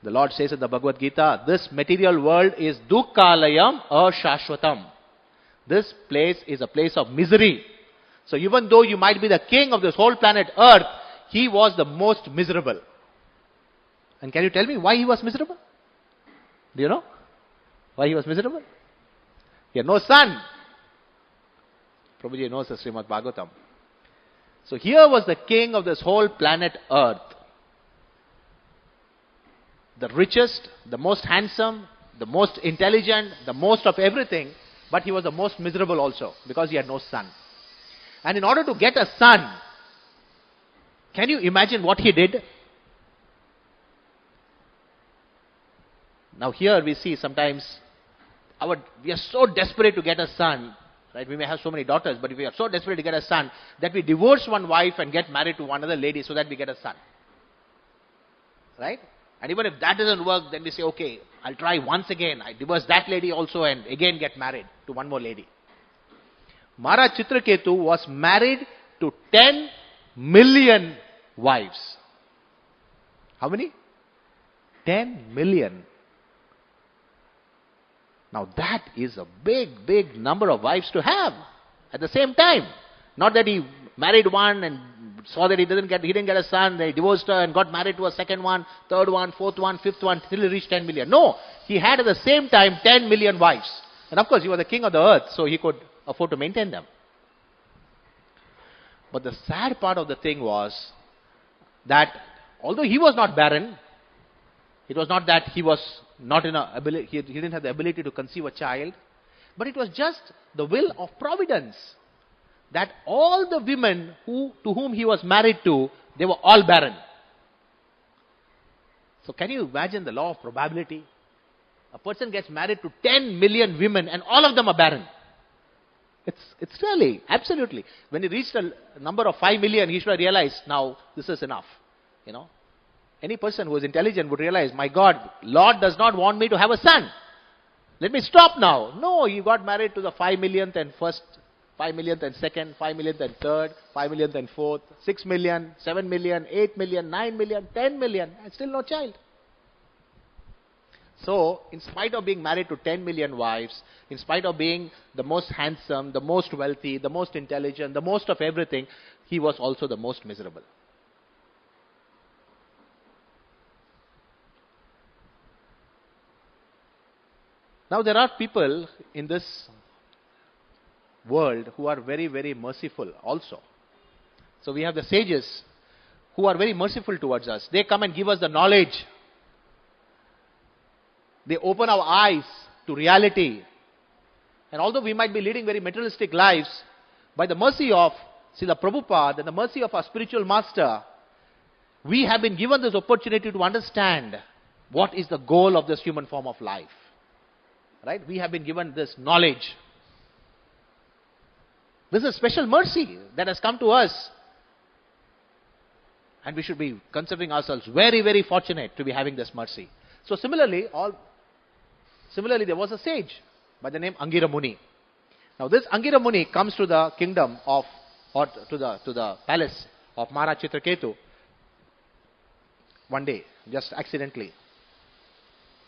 The Lord says in the Bhagavad-gītā, this material world is dukkhalayam ashashvatam. This place is a place of misery. So even though you might be the king of this whole planet Earth, he was the most miserable. And can you tell me why he was miserable? Do you know why he was miserable? He had no son. Prabhuji knows the Srimad Bhagavatam. So here was the king of this whole planet Earth. The richest, the most handsome, the most intelligent, the most of everything, but he was the most miserable also because he had no son. And in order to get a son, can you imagine what he did? Now here we see sometimes we are so desperate to get a son, right? We may have so many daughters, but if we are so desperate to get a son that we divorce one wife and get married to one other lady so that we get a son. Right? And even if that doesn't work, then we say, okay, I'll try once again. I divorce that lady also and again get married to one more lady. Maharaj Chitraketu was married to 10 million wives. How many? 10 million. Now that is a big number of wives to have at the same time. Not that he married one and saw that he didn't get a son, they divorced her and got married to a second one, third one, fourth one, fifth one, till he reached 10 million. No, he had at the same time 10 million wives. And of course he was the king of the earth, so he could afford to maintain them. But the sad part of the thing was that although he was not barren, it was not that he was not in a ability, he didn't have the ability to conceive a child, but it was just the will of providence that all the women to whom he was married to, they were all barren. So can you imagine the law of probability? A person gets married to 10 million women and all of them are barren. It's really, absolutely. When he reached a number of 5 million, he should have realized, now this is enough. You know, any person who is intelligent would realize, my God, Lord does not want me to have a son. Let me stop now. No, he got married to the 5 millionth and first, 5 millionth and second, 5 millionth and third, 5 millionth and fourth, 6 million, 7 million, 8 million, 9 million, 10 million, and still no child. So, in spite of being married to 10 million wives, in spite of being the most handsome, the most wealthy, the most intelligent, the most of everything, he was also the most miserable. Now there are people in this world who are very merciful also. So we have the sages who are very merciful towards us. They come and give us the knowledge. They open our eyes to reality. And although we might be leading very materialistic lives, by the mercy of Srila Prabhupada and the mercy of our spiritual master, we have been given this opportunity to understand what is the goal of this human form of life. Right? We have been given this knowledge. This is special mercy that has come to us. And we should be considering ourselves very fortunate to be having this mercy. So similarly, there was a sage by the name Angira Muni. Now this Angira Muni comes to the kingdom of, or to the palace of Maharaj Chitraketu one day, just accidentally.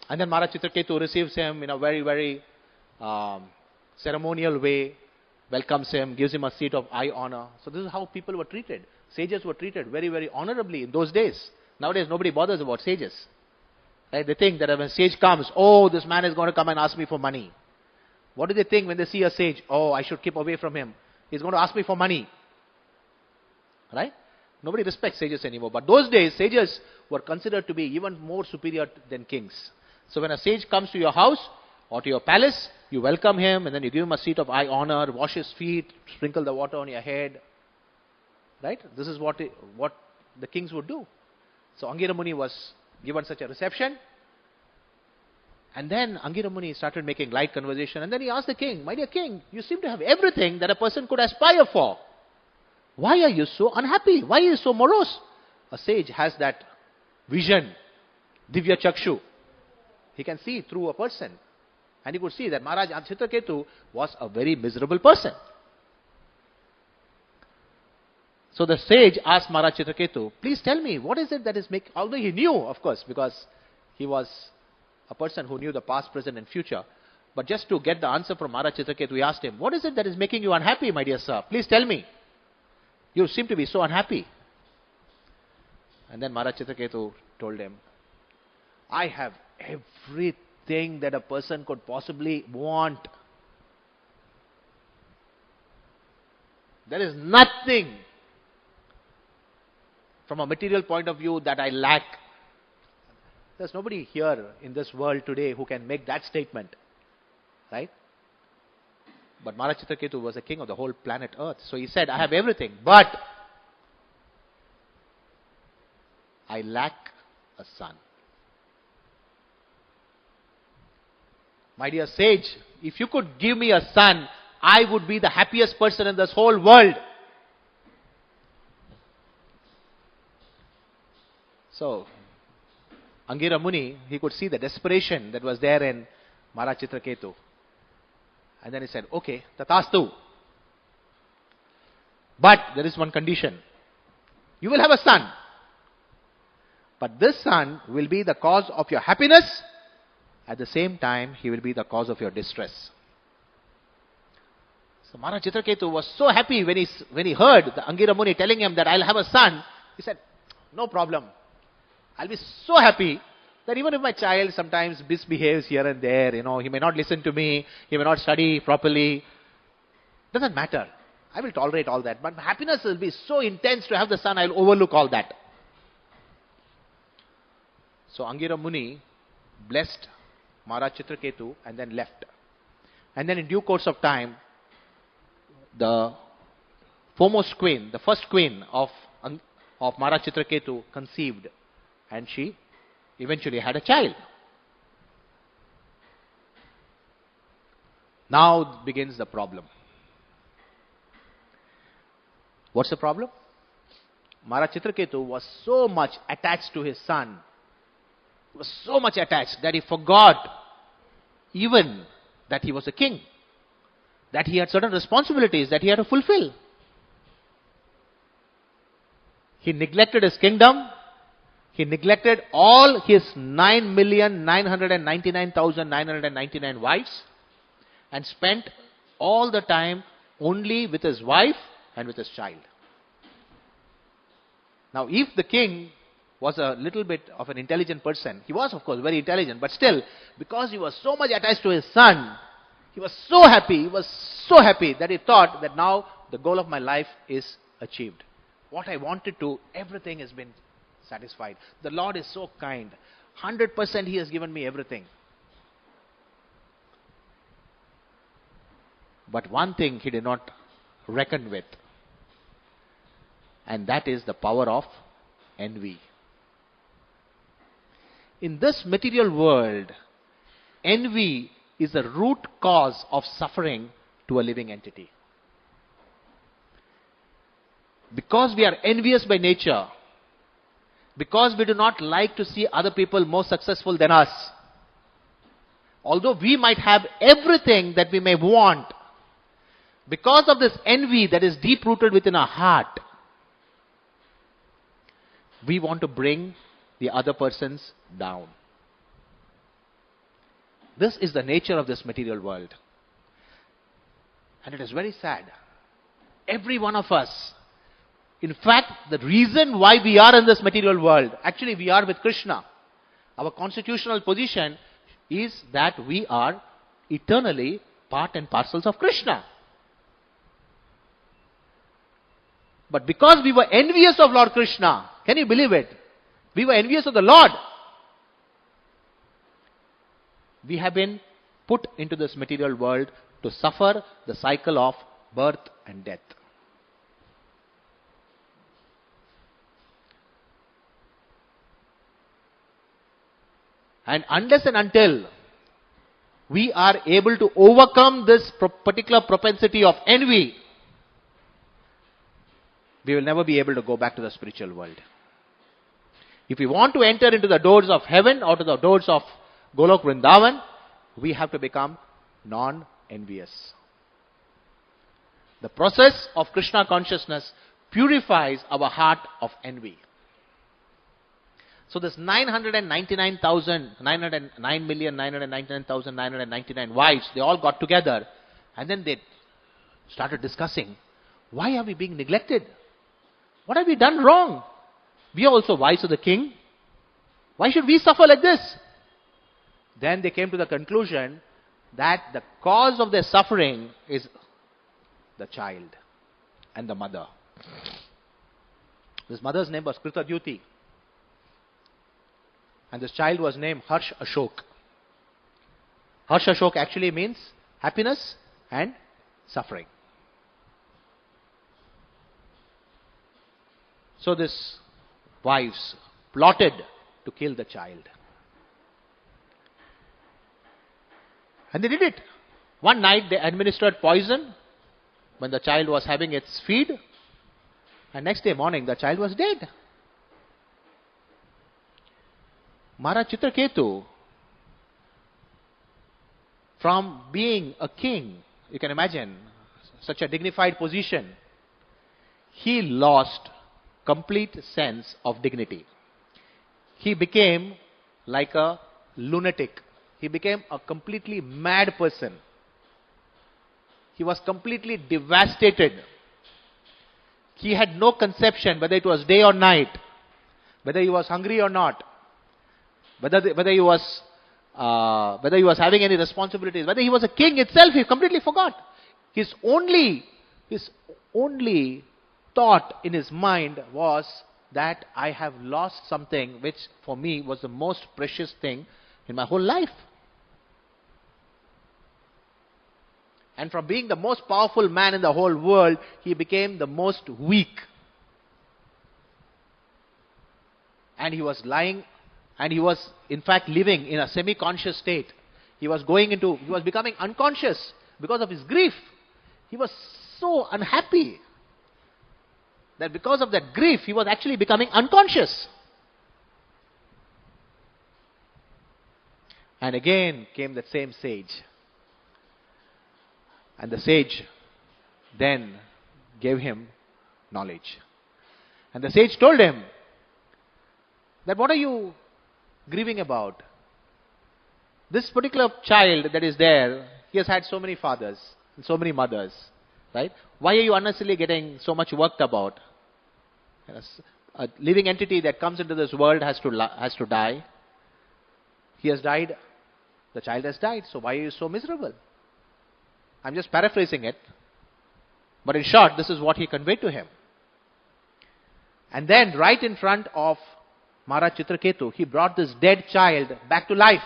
And then Maharaj Chitraketu receives him in a very ceremonial way, welcomes him, gives him a seat of high honor. So this is how people were treated. Sages were treated very honorably in those days. Nowadays nobody bothers about sages. Right? They think that when a sage comes, oh, this man is going to come and ask me for money. What do they think when they see a sage? Oh, I should keep away from him. He's going to ask me for money. Right? Nobody respects sages anymore. But those days, sages were considered to be even more superior than kings. So when a sage comes to your house or to your palace, you welcome him and then you give him a seat of high honor, wash his feet, sprinkle the water on your head. Right? This is what the kings would do. So Angira Muni was given such a reception. And then Angira Muni started making light conversation. And then he asked the king, my dear king, you seem to have everything that a person could aspire for. Why are you so unhappy? Why are you so morose? A sage has that vision, divya chakshu. He can see through a person. And he could see that Maharaj Chitraketu was a very miserable person. So the sage asked Maharaj Chitraketu, please tell me, what is it that is making, although he knew, of course, because he was a person who knew the past, present and future, but just to get the answer from Maharaj Chitraketu, he asked him, what is it that is making you unhappy, my dear sir? Please tell me. You seem to be so unhappy. And then Maharaj Chitraketu told him, I have everything that a person could possibly want. There is nothing from a material point of view that I lack. There's nobody here in this world today who can make that statement. Right? But Maharaj Chitraketu was the king of the whole planet Earth. So he said, I have everything, but I lack a son. My dear sage, if you could give me a son, I would be the happiest person in this whole world. So, Angira Muni, he could see the desperation that was there in Maharaj Chitraketu. And then he said, okay, tathātmā. But there is one condition. You will have a son. But this son will be the cause of your happiness. At the same time, he will be the cause of your distress. So Maharaj Chitraketu was so happy when he heard the Angira Muni telling him that I'll have a son. He said, no problem. I'll be so happy that even if my child sometimes misbehaves here and there, he may not listen to me, he may not study properly, doesn't matter. I will tolerate all that. But my happiness will be so intense to have the son, I'll overlook all that. So Angira Muni blessed Maharaj Chitraketu and then left. And then in due course of time, the foremost queen, the first queen of Maharaj Chitraketu conceived, and she eventually had a child. Now begins the problem. What's the problem? Maharaj Chitraketu was so much attached to his son, was so much attached that he forgot even that he was a king, that he had certain responsibilities that he had to fulfill. He neglected his kingdom. He neglected all his 9,999,999 wives and spent all the time only with his wife and with his child. Now, if the king was a little bit of an intelligent person, he was of course very intelligent, but still, because he was so much attached to his son, he was so happy that he thought that now the goal of my life is achieved. What I wanted to, everything has been satisfied. The Lord is so kind. 100% He has given me everything. But one thing He did not reckon with, and that is the power of envy. In this material world, envy is the root cause of suffering to a living entity. Because we are envious by nature, because we do not like to see other people more successful than us, although we might have everything that we may want, because of this envy that is deep-rooted within our heart, we want to bring the other persons down. This is the nature of this material world. And it is very sad. Every one of us, in fact, the reason why we are in this material world, actually we are with Krishna. Our constitutional position is that we are eternally part and parcels of Krishna. But because we were envious of Lord Krishna, can you believe it? We were envious of the Lord. We have been put into this material world to suffer the cycle of birth and death. And unless and until we are able to overcome this particular propensity of envy, we will never be able to go back to the spiritual world. If we want to enter into the doors of heaven or to the doors of Golok Vrindavan, we have to become non-envious. The process of Krishna consciousness purifies our heart of envy. So this 9,999,999 wives, they all got together and then they started discussing, why are we being neglected? What have we done wrong? We are also wives of the king. Why should we suffer like this? Then they came to the conclusion that the cause of their suffering is the child and the mother. This mother's name was Kritadyuti. And this child was named Harsh Ashok. Harsh Ashok actually means happiness and suffering. So this wives plotted to kill the child. And they did it. One night they administered poison when the child was having its feed. And next day morning the child was dead. Maharaj Chitraketu, from being a king, you can imagine, such a dignified position, he lost complete sense of dignity. He became like a lunatic. He became a completely mad person. He was completely devastated. He had no conception whether it was day or night, whether he was hungry or not, whether he was having any responsibilities, whether he was a king itself. He completely forgot. His only thought in his mind was that I have lost something which for me was the most precious thing in my whole life. And from being the most powerful man in the whole world, he became the most weak. And he was lying, and he was in fact living in a semi-conscious state. He was becoming unconscious because of his grief. He was so unhappy that because of that grief, he was actually becoming unconscious. And again came that same sage. And the sage then gave him knowledge. And the sage told him that what are you grieving about? This particular child that is there, he has had so many fathers and so many mothers, right? Why are you unnecessarily getting so much worked about? A living entity that comes into this world has to die. He has died. The child has died. So why are you so miserable? I'm just paraphrasing it. But in short, this is what he conveyed to him. And then right in front of Maharaj Chitraketu, he brought this dead child back to life.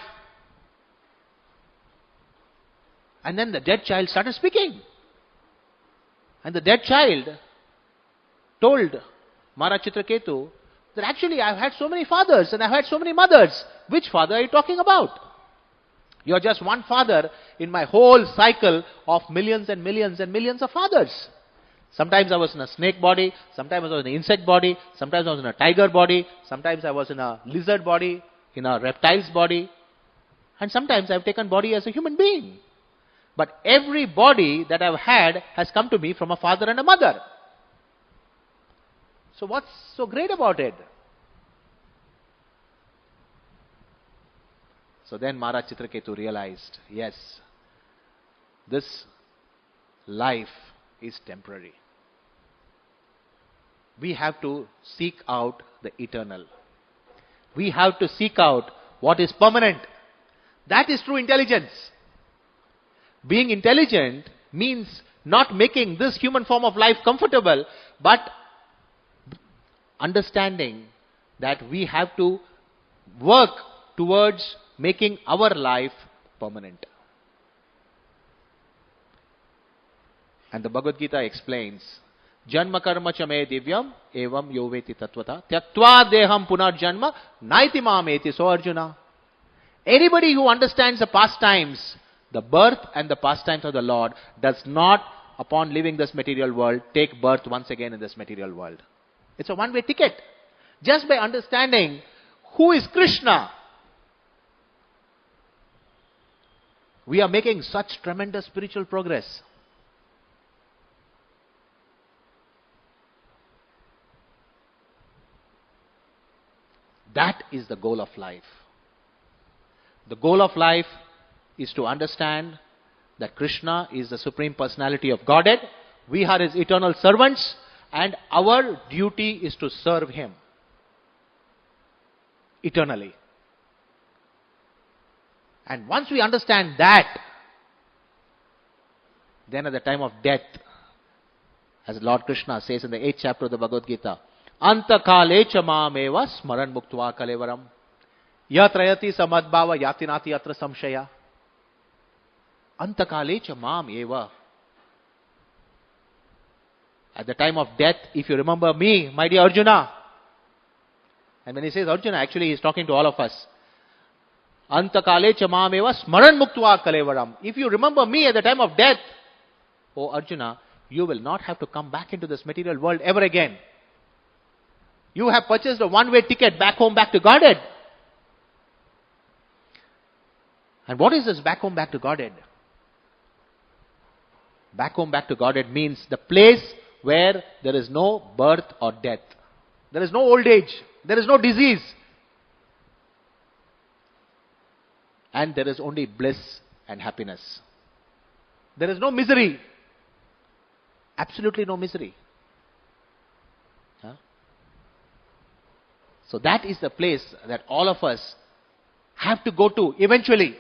And then the dead child started speaking. And the dead child told Maharaj Chitraketu that actually I've had so many fathers and I've had so many mothers. Which father are you talking about? You're just one father in my whole cycle of millions and millions and millions of fathers. Sometimes I was in a snake body, sometimes I was in an insect body, sometimes I was in a tiger body, sometimes I was in a lizard body, in a reptile's body, and sometimes I've taken body as a human being. But every body that I've had has come to me from a father and a mother. So what's so great about it? So then Maharaj Chitraketu realized, yes, this life is temporary. We have to seek out the eternal. We have to seek out what is permanent. That is true intelligence. Being intelligent means not making this human form of life comfortable, but understanding that we have to work towards making our life permanent. And the Bhagavad-gītā explains, Janma karma cha me divyam evam yoveti tattvata tyaktva deham punarjanma naiti mameti. So Arjuna, anybody who understands the pastimes, the birth and the pastimes of the Lord, does not, upon leaving this material world, take birth once again in this material world. It's a one-way ticket. Just by understanding who is Krishna, we are making such tremendous spiritual progress. That is the goal of life. The goal of life is to understand that Krishna is the Supreme Personality of Godhead. We are His eternal servants, and our duty is to serve Him eternally. And once we understand that, then at the time of death, as Lord Krishna says in the 8th chapter of the Bhagavad-gītā, Antakale cha mameva smaran muktva kalevaram. Yatrayati samadbhava yatinati atra samshaya. Antakale cha mameva. At the time of death, if you remember me, my dear Arjuna. And when he says Arjuna, actually he is talking to all of us. Antakale cha mameva smaran muktva kalevaram. If you remember me at the time of death, O Arjuna, you will not have to come back into this material world ever again. You have purchased a one-way ticket back home, back to Godhead. And what is this back home, back to Godhead? Back home, back to Godhead means the place where there is no birth or death. There is no old age. There is no disease. And there is only bliss and happiness. There is no misery. Absolutely no misery. So that is the place that all of us have to go to eventually.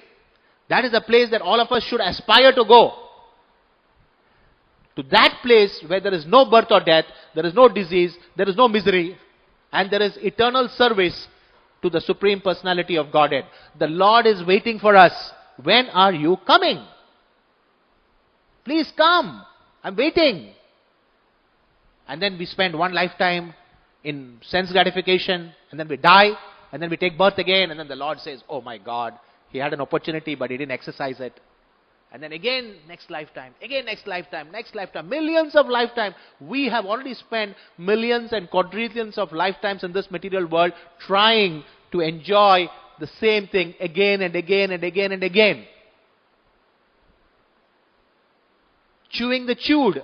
That is the place that all of us should aspire to go. To that place where there is no birth or death, there is no disease, there is no misery, and there is eternal service to the Supreme Personality of Godhead. The Lord is waiting for us. When are you coming? Please come. I'm waiting. And then we spend one lifetime in sense gratification, and then we die, and then we take birth again, and then the Lord says, oh my God, he had an opportunity but he didn't exercise it. And then again, next lifetime, millions of lifetimes. We have already spent millions and quadrillions of lifetimes in this material world trying to enjoy the same thing again and again and again and again. Chewing the chewed.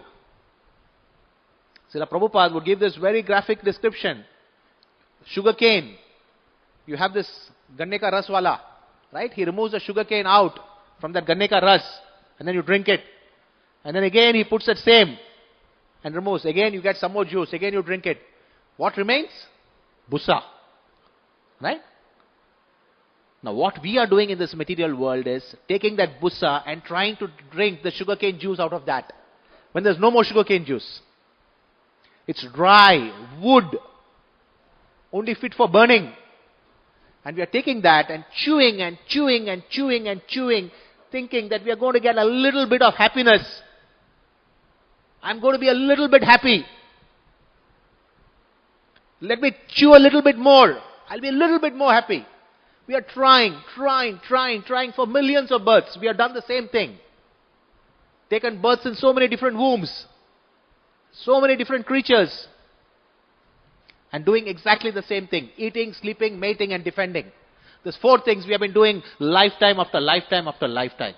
Srila Prabhupada would give this very graphic description. Sugar cane. You have this ganne ka ras wala, right? He removes the sugar cane out from that ganne ka ras, and then you drink it. And then again he puts that same and removes. Again you get some more juice. Again you drink it. What remains? Busa. Right? Now what we are doing in this material world is taking that busa and trying to drink the sugarcane juice out of that. When there's no more sugarcane juice. It's dry, wood, only fit for burning. And we are taking that and chewing and chewing and chewing and chewing, thinking that we are going to get a little bit of happiness. I'm going to be a little bit happy. Let me chew a little bit more. I'll be a little bit more happy. We are trying for millions of births. We have done the same thing. Taken births in so many different wombs. So many different creatures. And doing exactly the same thing. Eating, sleeping, mating and defending. These four things we have been doing lifetime after lifetime after lifetime.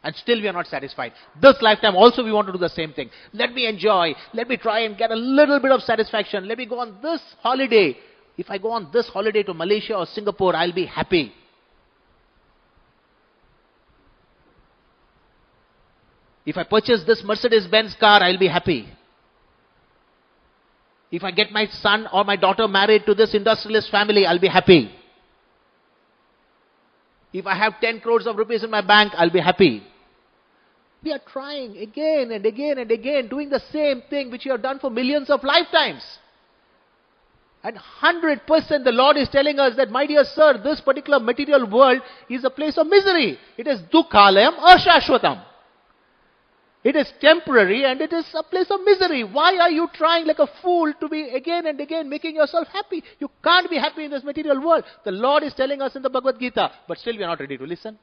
And still we are not satisfied. This lifetime also we want to do the same thing. Let me enjoy. Let me try and get a little bit of satisfaction. Let me go on this holiday. If I go on this holiday to Malaysia or Singapore, I'll be happy. If I purchase this Mercedes-Benz car, I'll be happy. If I get my son or my daughter married to this industrialist family, I'll be happy. If I have 10 crores of rupees in my bank, I'll be happy. We are trying again and again and again, doing the same thing which you have done for millions of lifetimes. And 100% the Lord is telling us that, my dear sir, this particular material world is a place of misery. It is dukkhalayam ashashvatam. It is temporary and it is a place of misery. Why are you trying like a fool to be again and again making yourself happy? You can't be happy in this material world. The Lord is telling us in the Bhagavad Gita, but still we are not ready to listen.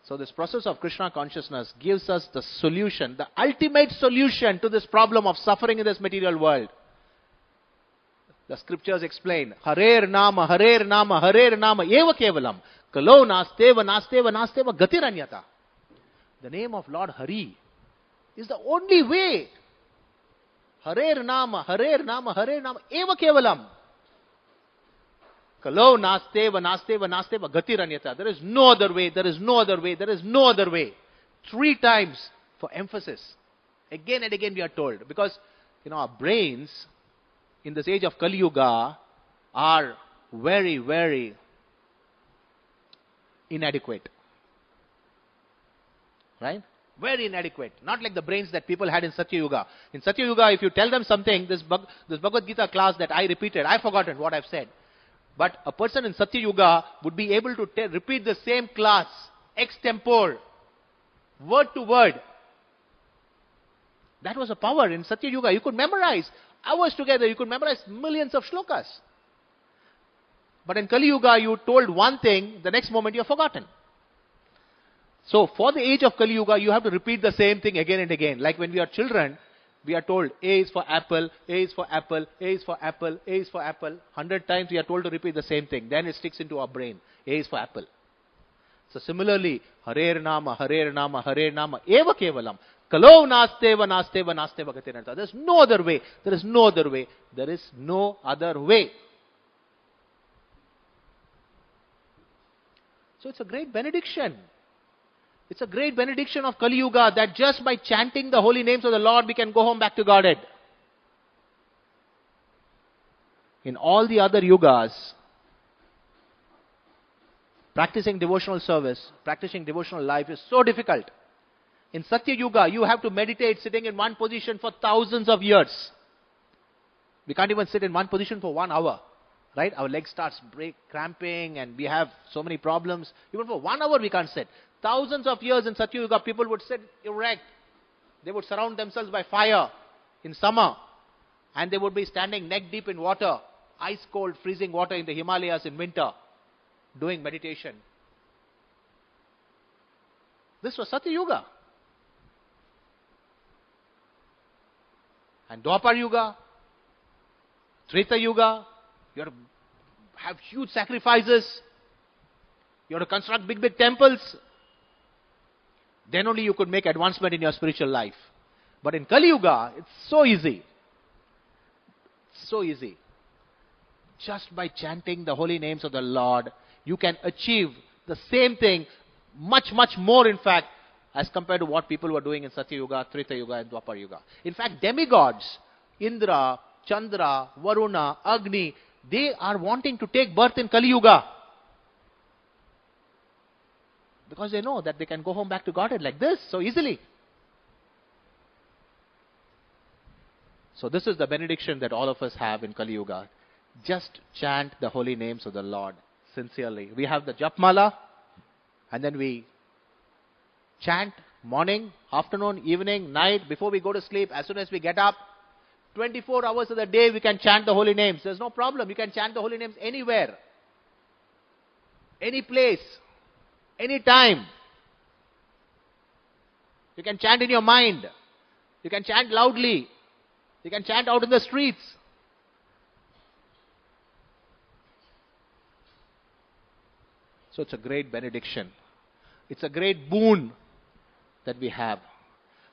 So this process of Krishna consciousness gives us the solution, the ultimate solution to this problem of suffering in this material world. The scriptures explain, Hare Nama, Hare Nama, Hare Nama, eva kevalam, kalo nasteva, nasteva, nasteva, gatiranyata. The name of Lord Hari is the only way. Hare Nama, Hare Nama, Hare Nama, eva kevalam. Kalo nasteva, nasteva, nasteva, gatiranyata. There is no other way, there is no other way, there is no other way. 3 times for emphasis. Again and again we are told. Because, our brains in this age of Kali Yuga are very, very inadequate. Right? Very inadequate. Not like the brains that people had in Satya Yuga. In Satya Yuga, if you tell them something, this Bhagavad Gita class that I repeated, I've forgotten what I've said. But a person in Satya Yuga would be able to repeat the same class, extempore, word to word. That was a power in Satya Yuga. You could memorize hours together. You could memorize millions of shlokas. But in Kali Yuga, you told one thing, the next moment you're forgotten. So for the age of Kali Yuga, you have to repeat the same thing again and again. Like when we are children, we are told A is for apple, A is for apple, A is for apple, A is for apple. 100 times we are told to repeat the same thing. Then it sticks into our brain. A is for apple. So similarly, Hare Nama, Hare Nama, Hare Nama, Eva Kevalam. Kalo nasteva, nasteva, nasteva gatinartha. There is no other way. There is no other way. There is no other way. So it's a great benediction. It's a great benediction of Kali Yuga that just by chanting the holy names of the Lord, we can go home back to Godhead. In all the other yugas, practicing devotional service, practicing devotional life is so difficult. In Satya Yuga, you have to meditate sitting in one position for thousands of years. We can't even sit in one position for 1 hour. Right? Our legs starts cramping and we have so many problems. Even for 1 hour we can't sit. Thousands of years in Satya Yuga, people would sit erect. They would surround themselves by fire in summer. And they would be standing neck deep in water, ice cold, freezing water in the Himalayas in winter, doing meditation. This was Satya Yuga. And Dwapar Yuga, Treta Yuga, you have to have huge sacrifices. You have to construct big, big temples. Then only you could make advancement in your spiritual life. But in Kali Yuga, it's so easy. So easy. Just by chanting the holy names of the Lord, you can achieve the same thing, much, much more in fact, as compared to what people were doing in Satya Yuga, Treta Yuga and Dwapar Yuga. In fact, demigods, Indra, Chandra, Varuna, Agni, they are wanting to take birth in Kali Yuga. Because they know that they can go home back to Godhead like this, so easily. So this is the benediction that all of us have in Kali Yuga. Just chant the holy names of the Lord sincerely. We have the Japmala, and then we chant morning, afternoon, evening, night, before we go to sleep, as soon as we get up. 24 hours of the day we can chant the holy names. There's no problem. You can chant the holy names anywhere, any place, any time. You can chant in your mind. You can chant loudly. You can chant out in the streets. So it's a great benediction. It's a great boon that we have.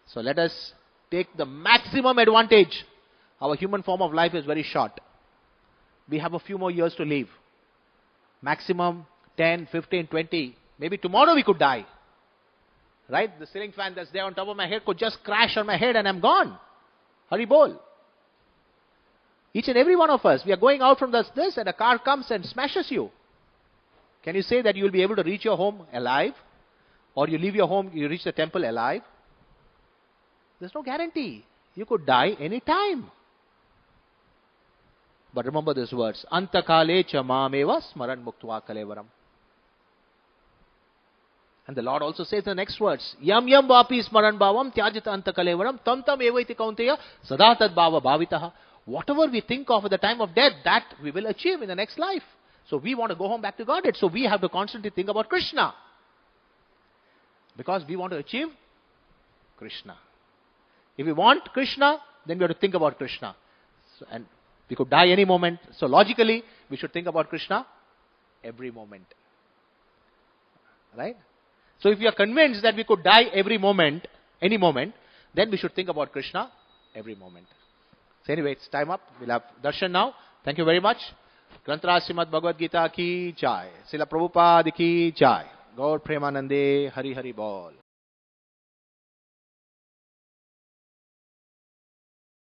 So let us take the maximum advantage. Our human form of life is very short. We have a few more years to live. Maximum 10, 15, 20. Maybe tomorrow we could die. Right? The ceiling fan that's there on top of my head could just crash on my head and I'm gone. Hari bol. Each and every one of us, we are going out from this and a car comes and smashes you. Can you say that you will be able to reach your home alive? Or you leave your home, you reach the temple alive? There's no guarantee. You could die any time. But remember these words. Antakale cha mameva smaran muktva kalevaram. And the Lord also says the next words. Yam yam vapi smaran bhavam tyajita antakalevaram tam tam eva iti kaunteya sada tad bhava bhavitaha. Whatever we think of at the time of death, that we will achieve in the next life. So we want to go home back to Godhead. So we have to constantly think about Krishna. Because we want to achieve Krishna. If we want Krishna, then we have to think about Krishna. So, and we could die any moment. So logically, we should think about Krishna every moment. Right? So if we are convinced that we could die every moment, any moment, then we should think about Krishna every moment. So anyway, it's time up. We'll have darshan now. Thank you very much. Grantra Srimad Bhagavad-gītā ki jai. Srila Prabhupad ki jai. Gaur Premanande Hari Hari Bol.